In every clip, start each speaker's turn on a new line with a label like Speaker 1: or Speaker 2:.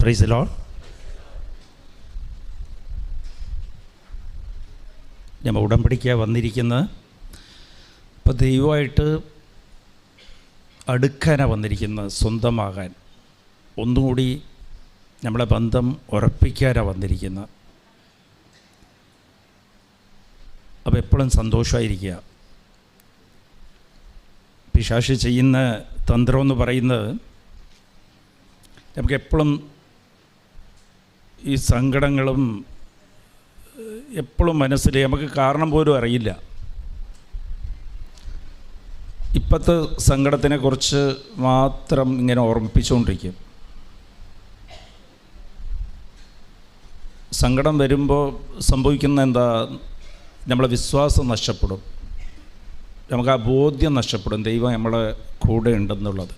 Speaker 1: Price the Lord. നമ്മൾ ഉടമ്പടിക്കാണ് വന്നിരിക്കുന്നത്. ഇപ്പോൾ ദൈവമായിട്ട് അടുക്കാനാണ് വന്നിരിക്കുന്നത്, സ്വന്തമാകാൻ, ഒന്നുകൂടി നമ്മളെ ബന്ധം ഉറപ്പിക്കാനാണ് വന്നിരിക്കുന്നത്. അപ്പോൾ എപ്പോഴും സന്തോഷമായിരിക്കുക. പിശാച് ചെയ്യുന്ന തന്ത്രം എന്ന് പറയുന്നത് നമുക്കെപ്പോഴും ഈ സങ്കടങ്ങളും എപ്പോഴും മനസ്സിൽ നമുക്ക് കാരണം പോലും അറിയില്ല. ഇപ്പോഴത്തെ സങ്കടത്തിനെക്കുറിച്ച് മാത്രം ഇങ്ങനെ ഓർമ്മിപ്പിച്ചുകൊണ്ടിരിക്കും. സങ്കടം വരുമ്പോൾ സംഭവിക്കുന്ന എന്താ, നമ്മളെ വിശ്വാസം നഷ്ടപ്പെടും, നമുക്ക് ആ ബോധ്യം നഷ്ടപ്പെടും ദൈവം നമ്മളെ കൂടെ ഉണ്ടെന്നുള്ളത്.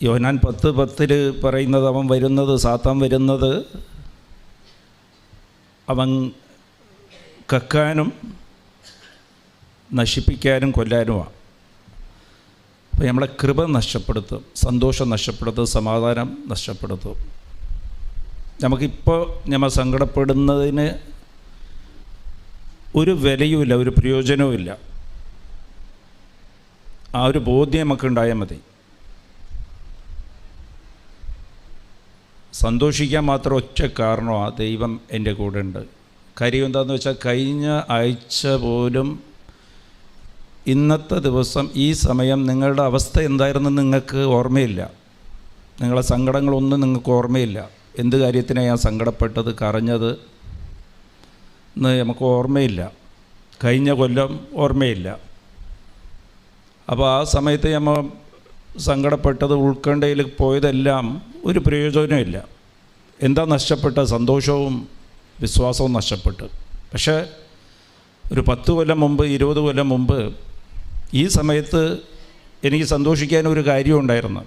Speaker 1: യോഹന്നാൻ 10:10 പറയുന്നത്, അവൻ വരുന്നത്, സാത്താൻ വരുന്നത് അവൻ കക്കാനും നശിപ്പിക്കാനും കൊല്ലാനുമാണ്. അപ്പോൾ നമ്മളെ കൃപ നഷ്ടപ്പെടുത്തും, സന്തോഷം നഷ്ടപ്പെടുത്തും, സമാധാനം നഷ്ടപ്പെടുത്തും. നമുക്കിപ്പോൾ നമ്മൾ സങ്കടപ്പെടുന്നതിന് ഒരു വിലയുമില്ല, ഒരു പ്രയോജനവുമില്ല. ആ ഒരു ബോധ്യം നമുക്കുണ്ടായാൽ മതി. സന്തോഷിക്കാൻ മാത്രം ഒറ്റ കാരണമാണ്, ദൈവം എൻ്റെ കൂടെ ഉണ്ട്. കാര്യം എന്താണെന്ന് വെച്ചാൽ, കഴിഞ്ഞ ആഴ്ച പോലും ഇന്നത്തെ ദിവസം ഈ സമയം നിങ്ങളുടെ അവസ്ഥ എന്തായിരുന്നു നിങ്ങൾക്ക് ഓർമ്മയില്ല. നിങ്ങളെ സങ്കടങ്ങളൊന്നും നിങ്ങൾക്ക് ഓർമ്മയില്ല. എന്ത് കാര്യത്തിനാണ് ഞാൻ സങ്കടപ്പെട്ടത്, കരഞ്ഞത് എന്ന് നമുക്ക് ഓർമ്മയില്ല. കഴിഞ്ഞ കൊല്ലം ഓർമ്മയില്ല. അപ്പോൾ ആ സമയത്ത് നമ്മൾ സങ്കടപ്പെട്ടത്, ഉൾക്കണ്ടയിൽ പോയതെല്ലാം ഒരു പ്രയോജനമില്ല. എന്താ നഷ്ടപ്പെട്ട? സന്തോഷവും വിശ്വാസവും നഷ്ടപ്പെട്ടു. പക്ഷേ ഒരു 10 കൊല്ലം മുമ്പ്, 20 കൊല്ലം മുമ്പ് ഈ സമയത്ത് എനിക്ക് സന്തോഷിക്കാൻ ഒരു കാര്യം ഉണ്ടായിരുന്നു.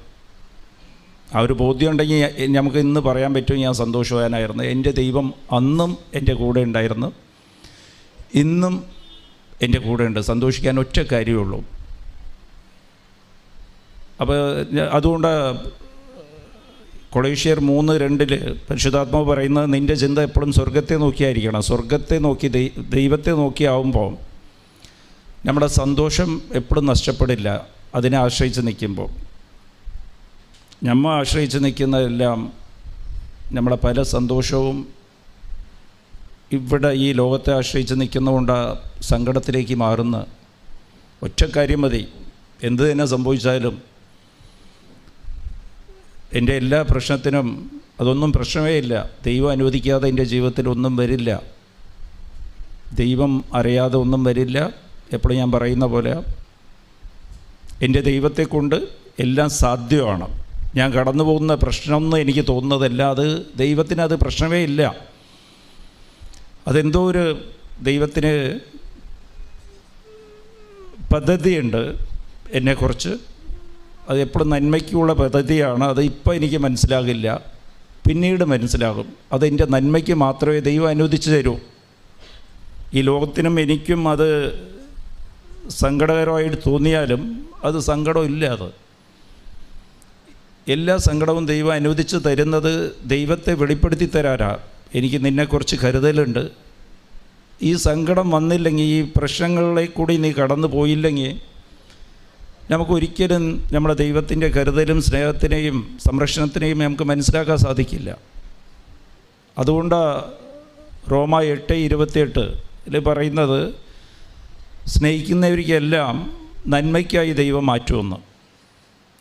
Speaker 1: ആ ഒരു ബോധ്യം ഉണ്ടെങ്കിൽ നമുക്ക് ഇന്ന് പറയാൻ പറ്റും ഞാൻ സന്തോഷവാനായിരുന്നു. എൻ്റെ ദൈവം അന്നും എൻ്റെ കൂടെ ഉണ്ടായിരുന്നു, ഇന്നും എൻ്റെ കൂടെ ഉണ്ട്. സന്തോഷിക്കാൻ ഒറ്റ കാര്യമുള്ളൂ. അപ്പോൾ അതുകൊണ്ട് കൊളോസ്യർ 3:2 പരിശുദ്ധാത്മാവ് പറയുന്നത്, നിൻ്റെ ചിന്ത എപ്പോഴും സ്വർഗത്തെ നോക്കിയായിരിക്കണം. സ്വർഗത്തെ നോക്കി, ദൈവത്തെ നോക്കിയാവുമ്പോൾ നമ്മുടെ സന്തോഷം എപ്പോഴും നഷ്ടപ്പെടില്ല. അതിനെ ആശ്രയിച്ച് നിൽക്കുമ്പോൾ, നമ്മൾ ആശ്രയിച്ച് നിൽക്കുന്നതെല്ലാം നമ്മളെ പല സന്തോഷവും ഇവിടെ ഈ ലോകത്തെ ആശ്രയിച്ച് നിൽക്കുന്നതുകൊണ്ട് സങ്കടത്തിലേക്ക് മാറുന്ന ഒറ്റ കാര്യം മതി. എന്ത് തന്നെ സംഭവിച്ചാലും എൻ്റെ എല്ലാ പ്രശ്നത്തിനും അതൊന്നും പ്രശ്നമേ ഇല്ല. ദൈവം അനുവദിക്കാതെ എൻ്റെ ജീവിതത്തിൽ ഒന്നും വരില്ല. ദൈവം അറിയാതെ ഒന്നും വരില്ല. എപ്പോഴും ഞാൻ പറയുന്ന പോലെ എൻ്റെ ദൈവത്തെ കൊണ്ട് എല്ലാം സാധ്യമാണ്. ഞാൻ കടന്നു പോകുന്ന പ്രശ്നമൊന്നും എനിക്ക് തോന്നുന്നതല്ല, അത് ദൈവത്തിന് അത് പ്രശ്നമേ ഇല്ല. അതെന്തോ ഒരു ദൈവത്തിന് പദ്ധതിയുണ്ട് എന്നെക്കുറിച്ച്. അത് എപ്പോഴും നന്മയ്ക്കുള്ള പദ്ധതിയാണ്. അത് ഇപ്പോൾ എനിക്ക് മനസ്സിലാകില്ല, പിന്നീട് മനസ്സിലാകും. അതെൻ്റെ നന്മയ്ക്ക് മാത്രമേ ദൈവം അനുവദിച്ചു തരൂ. ഈ ലോകത്തിനും എനിക്കും അത് സങ്കടകരമായിട്ട് തോന്നിയാലും അത് സങ്കടമില്ല. അത് എല്ലാ സങ്കടവും ദൈവം അനുവദിച്ച് തരുന്നത് ദൈവത്തെ വെളിപ്പെടുത്തി തരാനാ. എനിക്ക് നിന്നെക്കുറിച്ച് കരുതലുണ്ട്. ഈ സങ്കടം വന്നില്ലെങ്കിൽ, ഈ പ്രശ്നങ്ങളിലെ കൂടി നീ കടന്നു പോയില്ലെങ്കിൽ, നമുക്കൊരിക്കലും നമ്മുടെ ദൈവത്തിൻ്റെ കരുതലും സ്നേഹത്തിനെയും സംരക്ഷണത്തിനെയും നമുക്ക് മനസ്സിലാക്കാൻ സാധിക്കില്ല. അതുകൊണ്ടാണ് റോമ 8:28 പറയുന്നത്, സ്നേഹിക്കുന്നവർക്കെല്ലാം നന്മയ്ക്കായി ദൈവം മാറ്റുമെന്ന്.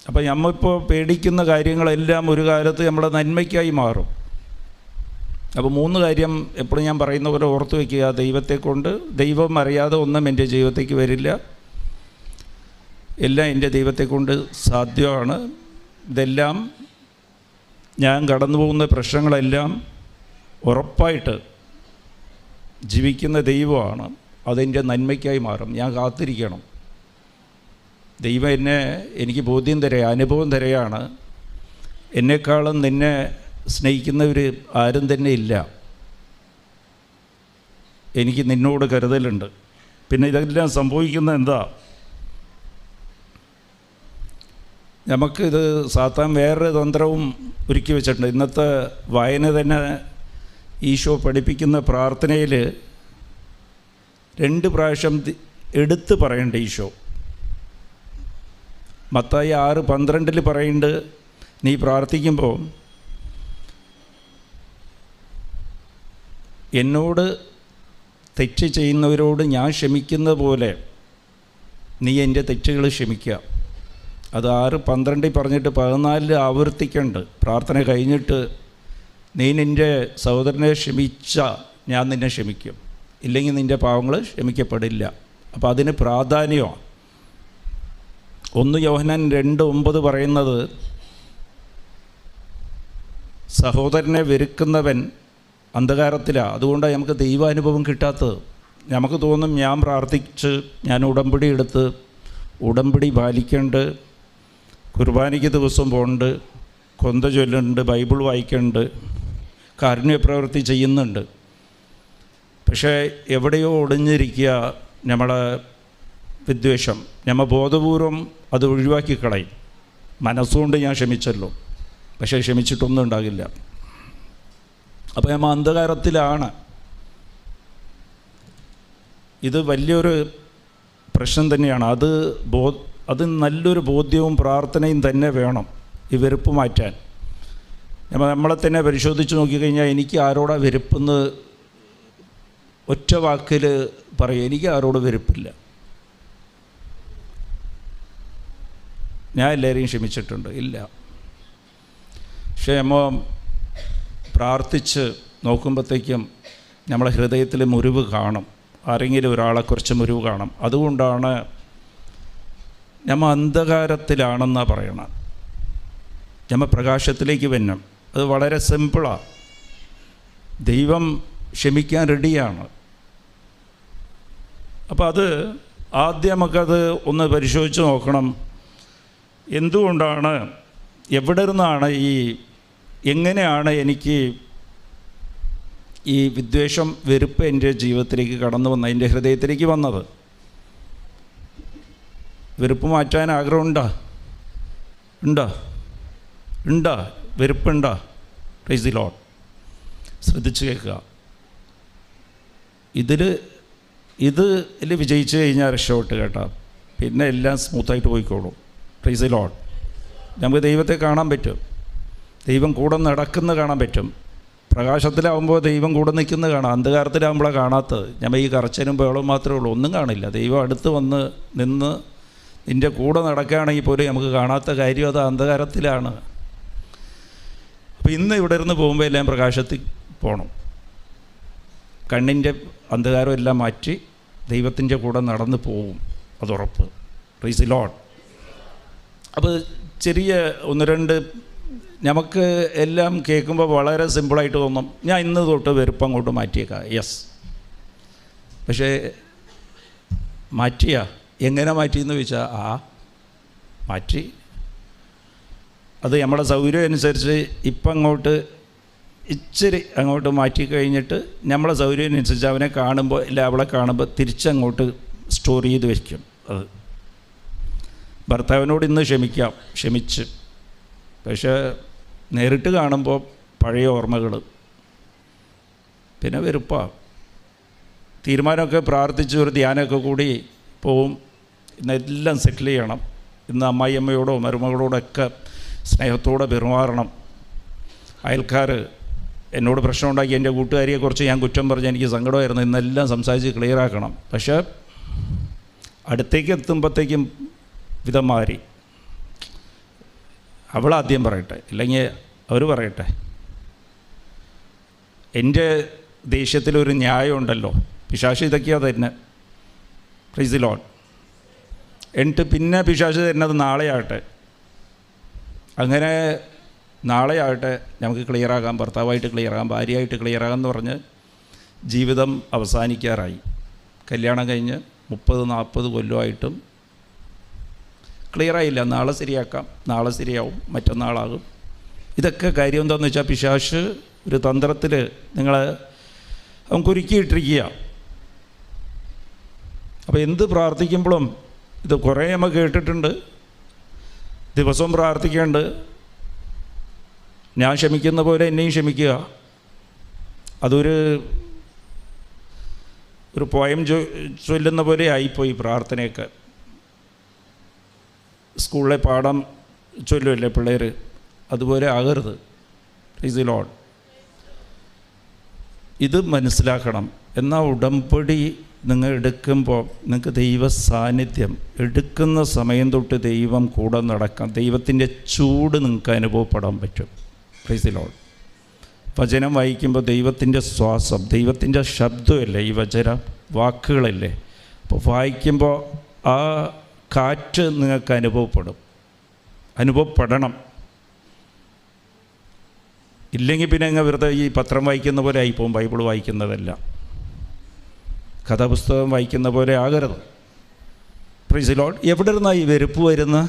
Speaker 1: അപ്പോൾ നമ്മളിപ്പോൾ പേടിക്കുന്ന കാര്യങ്ങളെല്ലാം ഒരു കാലത്ത് നമ്മുടെ നന്മയ്ക്കായി മാറും. അപ്പോൾ 3 കാര്യം എപ്പോഴും ഞാൻ പറയുന്ന പോലെ ഓർത്ത് വയ്ക്കുക. ദൈവത്തെ കൊണ്ട്, ദൈവം അറിയാതെ ഒന്നും എൻ്റെ ജീവിതത്തേക്ക് വരില്ല. എല്ലാം എൻ്റെ ദൈവത്തെ കൊണ്ട് സാധ്യമാണ്. ഇതെല്ലാം ഞാൻ കടന്നു പോകുന്ന പ്രശ്നങ്ങളെല്ലാം ഉറപ്പായിട്ട് ജീവിക്കുന്ന ദൈവമാണ്. അതെൻ്റെ നന്മയ്ക്കായി മാറും. ഞാൻ കാത്തിരിക്കണം. ദൈവം എനിക്ക് ബോധ്യം തരുക, അനുഭവം തരുകയാണ്. എന്നെക്കാളും നിന്നെ സ്നേഹിക്കുന്നവർ ആരും തന്നെ ഇല്ല. എനിക്ക് നിന്നോട് കരുതലുണ്ട്. പിന്നെ ഇതെല്ലാം സംഭവിക്കുന്നത് എന്താ? നമുക്കിത് സാത്താൻ വേറൊരു തന്ത്രവും ഒരുക്കി വെച്ചിട്ടുണ്ട്. ഇന്നത്തെ വായന തന്നെ ഈശോ പഠിപ്പിക്കുന്ന പ്രാർത്ഥനയിൽ 2 പ്രാവശ്യം എടുത്ത് പറയേണ്ട ഈശോ. മത്തായി 6:12 പറയുന്നുണ്ട്, നീ പ്രാർത്ഥിക്കുമ്പോൾ എന്നോട് തെറ്റ് ചെയ്യുന്നവരോട് ഞാൻ ക്ഷമിക്കുന്ന പോലെ നീ എൻ്റെ തെറ്റുകൾ ക്ഷമിക്കുക. അത് 6:12 പറഞ്ഞിട്ട് 14 ആവർത്തിക്കുന്നുണ്ട്. പ്രാർത്ഥന കഴിഞ്ഞിട്ട് നീ നിൻ്റെ സഹോദരനെ ക്ഷമിച്ച ഞാൻ നിന്നെ ക്ഷമിക്കും, ഇല്ലെങ്കിൽ നിൻ്റെ പാവങ്ങൾ ക്ഷമിക്കപ്പെടില്ല. അപ്പോൾ അതിന് പ്രാധാന്യമാണ്. 1 യോഹന്നാൻ 2:9 പറയുന്നത്, സഹോദരനെ വെറുക്കുന്നവൻ അന്ധകാരത്തിലാണ്. അതുകൊണ്ടാണ് നമുക്ക് ദൈവാനുഭവം കിട്ടാത്തത്. നമുക്ക് തോന്നും ഞാൻ പ്രാർത്ഥിച്ച്, ഞാൻ ഉടമ്പടി എടുത്ത്, ഉടമ്പടി പാലിക്കുന്നുണ്ട്, കുർബാനയ്ക്ക് ദിവസം പോകുന്നുണ്ട്, കൊന്ത ചൊല്ലുന്നുണ്ട്, ബൈബിൾ വായിക്കുന്നുണ്ട്, കാരുണ്യപ്രവൃത്തി ചെയ്യുന്നുണ്ട്. പക്ഷേ എവിടെയോ ഒളിഞ്ഞിരിക്കുക നമ്മളെ വിദ്വേഷം. നമ്മൾ ബോധപൂർവം അത് ഒഴിവാക്കി കളയും. മനസ്സുകൊണ്ട് ഞാൻ ക്ഷമിച്ചല്ലോ, പക്ഷേ ക്ഷമിച്ചിട്ടൊന്നും ഉണ്ടാകില്ല. അപ്പോൾ നമ്മൾ അന്ധകാരത്തിലാണ്. ഇത് വലിയൊരു പ്രശ്നം തന്നെയാണ്. അത് നല്ലൊരു ബോധ്യവും പ്രാർത്ഥനയും തന്നെ വേണം ഈ വെറുപ്പ് മാറ്റാൻ. നമ്മളെ തന്നെ പരിശോധിച്ച് നോക്കിക്കഴിഞ്ഞാൽ എനിക്ക് ആരോടാ വെറുപ്പെന്ന് ഒറ്റ വാക്കിൽ പറയും. എനിക്ക് ആരോട് വെറുപ്പില്ല. ഞാൻ എല്ലാവരെയും ക്ഷമിച്ചിട്ടുണ്ട്, ഇല്ല. പക്ഷേ നമ്മൾ പ്രാർത്ഥിച്ച് നോക്കുമ്പോഴത്തേക്കും നമ്മളെ ഹൃദയത്തിൽ മുറിവ് കാണും. ആരെങ്കിലും ഒരാളെക്കുറിച്ച് മുറിവ് കാണും. അതുകൊണ്ടാണ് നമ്മൾ അന്ധകാരത്തിലാണെന്നാണ് പറയണം. നമ്മൾ പ്രകാശത്തിലേക്ക് വരണം. അത് വളരെ സിമ്പിളാണ്. ദൈവം ക്ഷമിക്കാൻ റെഡിയാണ്. അപ്പോൾ അത് ആദ്യം നമുക്കത് ഒന്ന് പരിശോധിച്ച് നോക്കണം. എന്തുകൊണ്ടാണ്, എവിടെ നിന്നാണ് എങ്ങനെയാണ് എനിക്ക് ഈ വിദ്വേഷം, വെറുപ്പ് എൻ്റെ ജീവിതത്തിലേക്ക് കടന്നു വന്നത്, എൻ്റെ ഹൃദയത്തിലേക്ക് വന്നത്? വെറുപ്പ് മാറ്റാൻ ആഗ്രഹമുണ്ടോ? ഉണ്ടോ? വെറുപ്പുണ്ടോ? Praise the Lord. ശ്രദ്ധിച്ച് കേൾക്കുക. ഇതിൽ വിജയിച്ച് കഴിഞ്ഞാൽ രക്ഷപ്പെട്ട് കേട്ടോ. പിന്നെ എല്ലാം സ്മൂത്തായിട്ട് പോയിക്കോളും. Price the Lord. നമുക്ക് ദൈവത്തെ കാണാൻ പറ്റും. ദൈവം കൂടെ നടക്കുന്ന കാണാൻ പറ്റും. പ്രകാശത്തിലാവുമ്പോൾ ദൈവം കൂടെ നിൽക്കുന്ന കാണാം. അന്ധകാരത്തിലാവുമ്പോഴാണ് കാണാത്തത്. നമ്മൾ ഈ കറച്ചനും ബഹളവും മാത്രമേ ഉള്ളൂ, ഒന്നും കാണില്ല. ദൈവം അടുത്ത് വന്ന് നിന്ന് നിൻ്റെ കൂടെ നടക്കുകയാണെങ്കിൽ പോലും നമുക്ക് കാണാത്ത കാര്യം അത് അന്ധകാരത്തിലാണ്. അപ്പോൾ ഇന്ന് ഇവിടെ ഇരുന്ന് പോകുമ്പോൾ എല്ലാം പ്രകാശത്തിൽ പോകണം. കണ്ണിൻ്റെ അന്ധകാരം എല്ലാം മാറ്റി ദൈവത്തിൻ്റെ കൂടെ നടന്ന് പോവും, അതുറപ്പ്. Price the Lord. അപ്പോൾ ചെറിയ 1-2 നമുക്ക് എല്ലാം കേൾക്കുമ്പോൾ വളരെ സിമ്പിളായിട്ട് തോന്നും. ഞാൻ ഇന്ന് തൊട്ട് വെറുപ്പ് അങ്ങോട്ട് മാറ്റിയേക്കാം. യെസ്. പക്ഷേ എങ്ങനെ മാറ്റിയെന്ന് ചോദിച്ചാൽ മാറ്റി. അത് നമ്മുടെ സൗകര്യം അനുസരിച്ച് ഇപ്പം ഇച്ചിരി അങ്ങോട്ട് മാറ്റി കഴിഞ്ഞിട്ട് നമ്മളെ സൗകര്യം അനുസരിച്ച് അവനെ കാണുമ്പോൾ ഇല്ല അവളെ കാണുമ്പോൾ തിരിച്ചങ്ങോട്ട് സ്റ്റോർ ചെയ്ത് വയ്ക്കും. അത് ഭർത്താവിനോട് ഇന്ന് ക്ഷമിച്ച്, പക്ഷേ നേരിട്ട് കാണുമ്പോൾ പഴയ ഓർമ്മകൾ, പിന്നെ വെറുപ്പാണ്. തീരുമാനമൊക്കെ പ്രാർത്ഥിച്ച് ഒരു ധ്യാനമൊക്കെ കൂടി പോവും. ഇന്നെല്ലാം സെറ്റിൽ ചെയ്യണം. ഇന്ന് അമ്മായിയമ്മയോടോ മരുമകളോടൊക്കെ സ്നേഹത്തോടെ പെരുമാറണം. അയൽക്കാർ എന്നോട് പ്രശ്നമുണ്ടാക്കി എൻ്റെ കൂട്ടുകാരിയെക്കുറിച്ച് ഞാൻ കുറ്റം പറഞ്ഞ് എനിക്ക് സങ്കടമായിരുന്നു. ഇന്നെല്ലാം സംസാരിച്ച് ക്ലിയറാക്കണം. പക്ഷേ അടുത്തേക്ക് എത്തുമ്പോഴത്തേക്കും വിധം മാറി. അവളാദ്യം പറയട്ടെ, ഇല്ലെങ്കിൽ അവർ പറയട്ടെ. എൻ്റെ ദേഷ്യത്തിലൊരു ന്യായമുണ്ടല്ലോ. പിശാച് ഇതൊക്കെയാണ് തന്നെ. Price the Lord. എന്നിട്ട് പിന്നെ പിശാച് തരുന്നത് നാളെയാകട്ടെ. അങ്ങനെ നാളെയാകട്ടെ നമുക്ക് ക്ലിയറാകാം, ഭർത്താവായിട്ട് ക്ലിയറാകാം, ഭാര്യയായിട്ട് ക്ലിയറാകാമെന്ന് പറഞ്ഞ് ജീവിതം അവസാനിക്കാറായി. കല്യാണം കഴിഞ്ഞ് 30-40 കൊല്ലമായിട്ടും ക്ലിയറായില്ല. നാളെ ശരിയാക്കാം, നാളെ ശരിയാവും, മറ്റന്നാളാകും. ഇതൊക്കെ കാര്യം എന്താണെന്ന് വെച്ചാൽ പിശാച് ഒരു തന്ത്രത്തിൽ അവൻ കുരുക്കിയിട്ടിരിക്കുക. അപ്പോൾ എന്ത് പ്രാർത്ഥിക്കുമ്പോഴും ഇത് കുറേ നമ്മൾ കേട്ടിട്ടുണ്ട്. ദിവസവും പ്രാർത്ഥിക്കേണ്ട, ഞാൻ ക്ഷമിക്കുന്ന പോലെ എന്നെയും ക്ഷമിക്കുക. അതൊരു പോയം ചൊല്ലുന്ന പോലെ ആയിപ്പോയി പ്രാർത്ഥനയൊക്കെ. സ്കൂളിലെ പാഠം ചൊല്ലുമല്ലേ പിള്ളേർ, അതുപോലെ ആകരുത്. Price the Lord. ഇത് മനസ്സിലാക്കണം. എന്നാൽ ഉടമ്പടി നിങ്ങൾ എടുക്കുമ്പോൾ നിങ്ങൾക്ക് ദൈവ സാന്നിധ്യം എടുക്കുന്ന സമയം തൊട്ട് ദൈവം കൂടെ നടക്കാം. ദൈവത്തിൻ്റെ ചൂട് നിങ്ങൾക്ക് അനുഭവപ്പെടാൻ പറ്റും. Price the Lord. വചനം വായിക്കുമ്പോൾ ദൈവത്തിൻ്റെ ശ്വാസം, ദൈവത്തിൻ്റെ ശബ്ദമല്ലേ ഈ വചന വാക്കുകളല്ലേ. അപ്പോൾ വായിക്കുമ്പോൾ ആ കാറ്റ് നിങ്ങൾക്ക് അനുഭവപ്പെടണം. ഇല്ലെങ്കിൽ പിന്നെ അങ്ങ് വെറുതെ ഈ പത്രം വായിക്കുന്ന പോലെ ആയിപ്പോവും. ബൈബിൾ വായിക്കുന്നതല്ല, കഥാപുസ്തകം വായിക്കുന്ന പോലെ ആകരുത്. Price the Lord. എവിടെ നിന്നാണ് ഈ വെറുപ്പ് വരുന്നത്?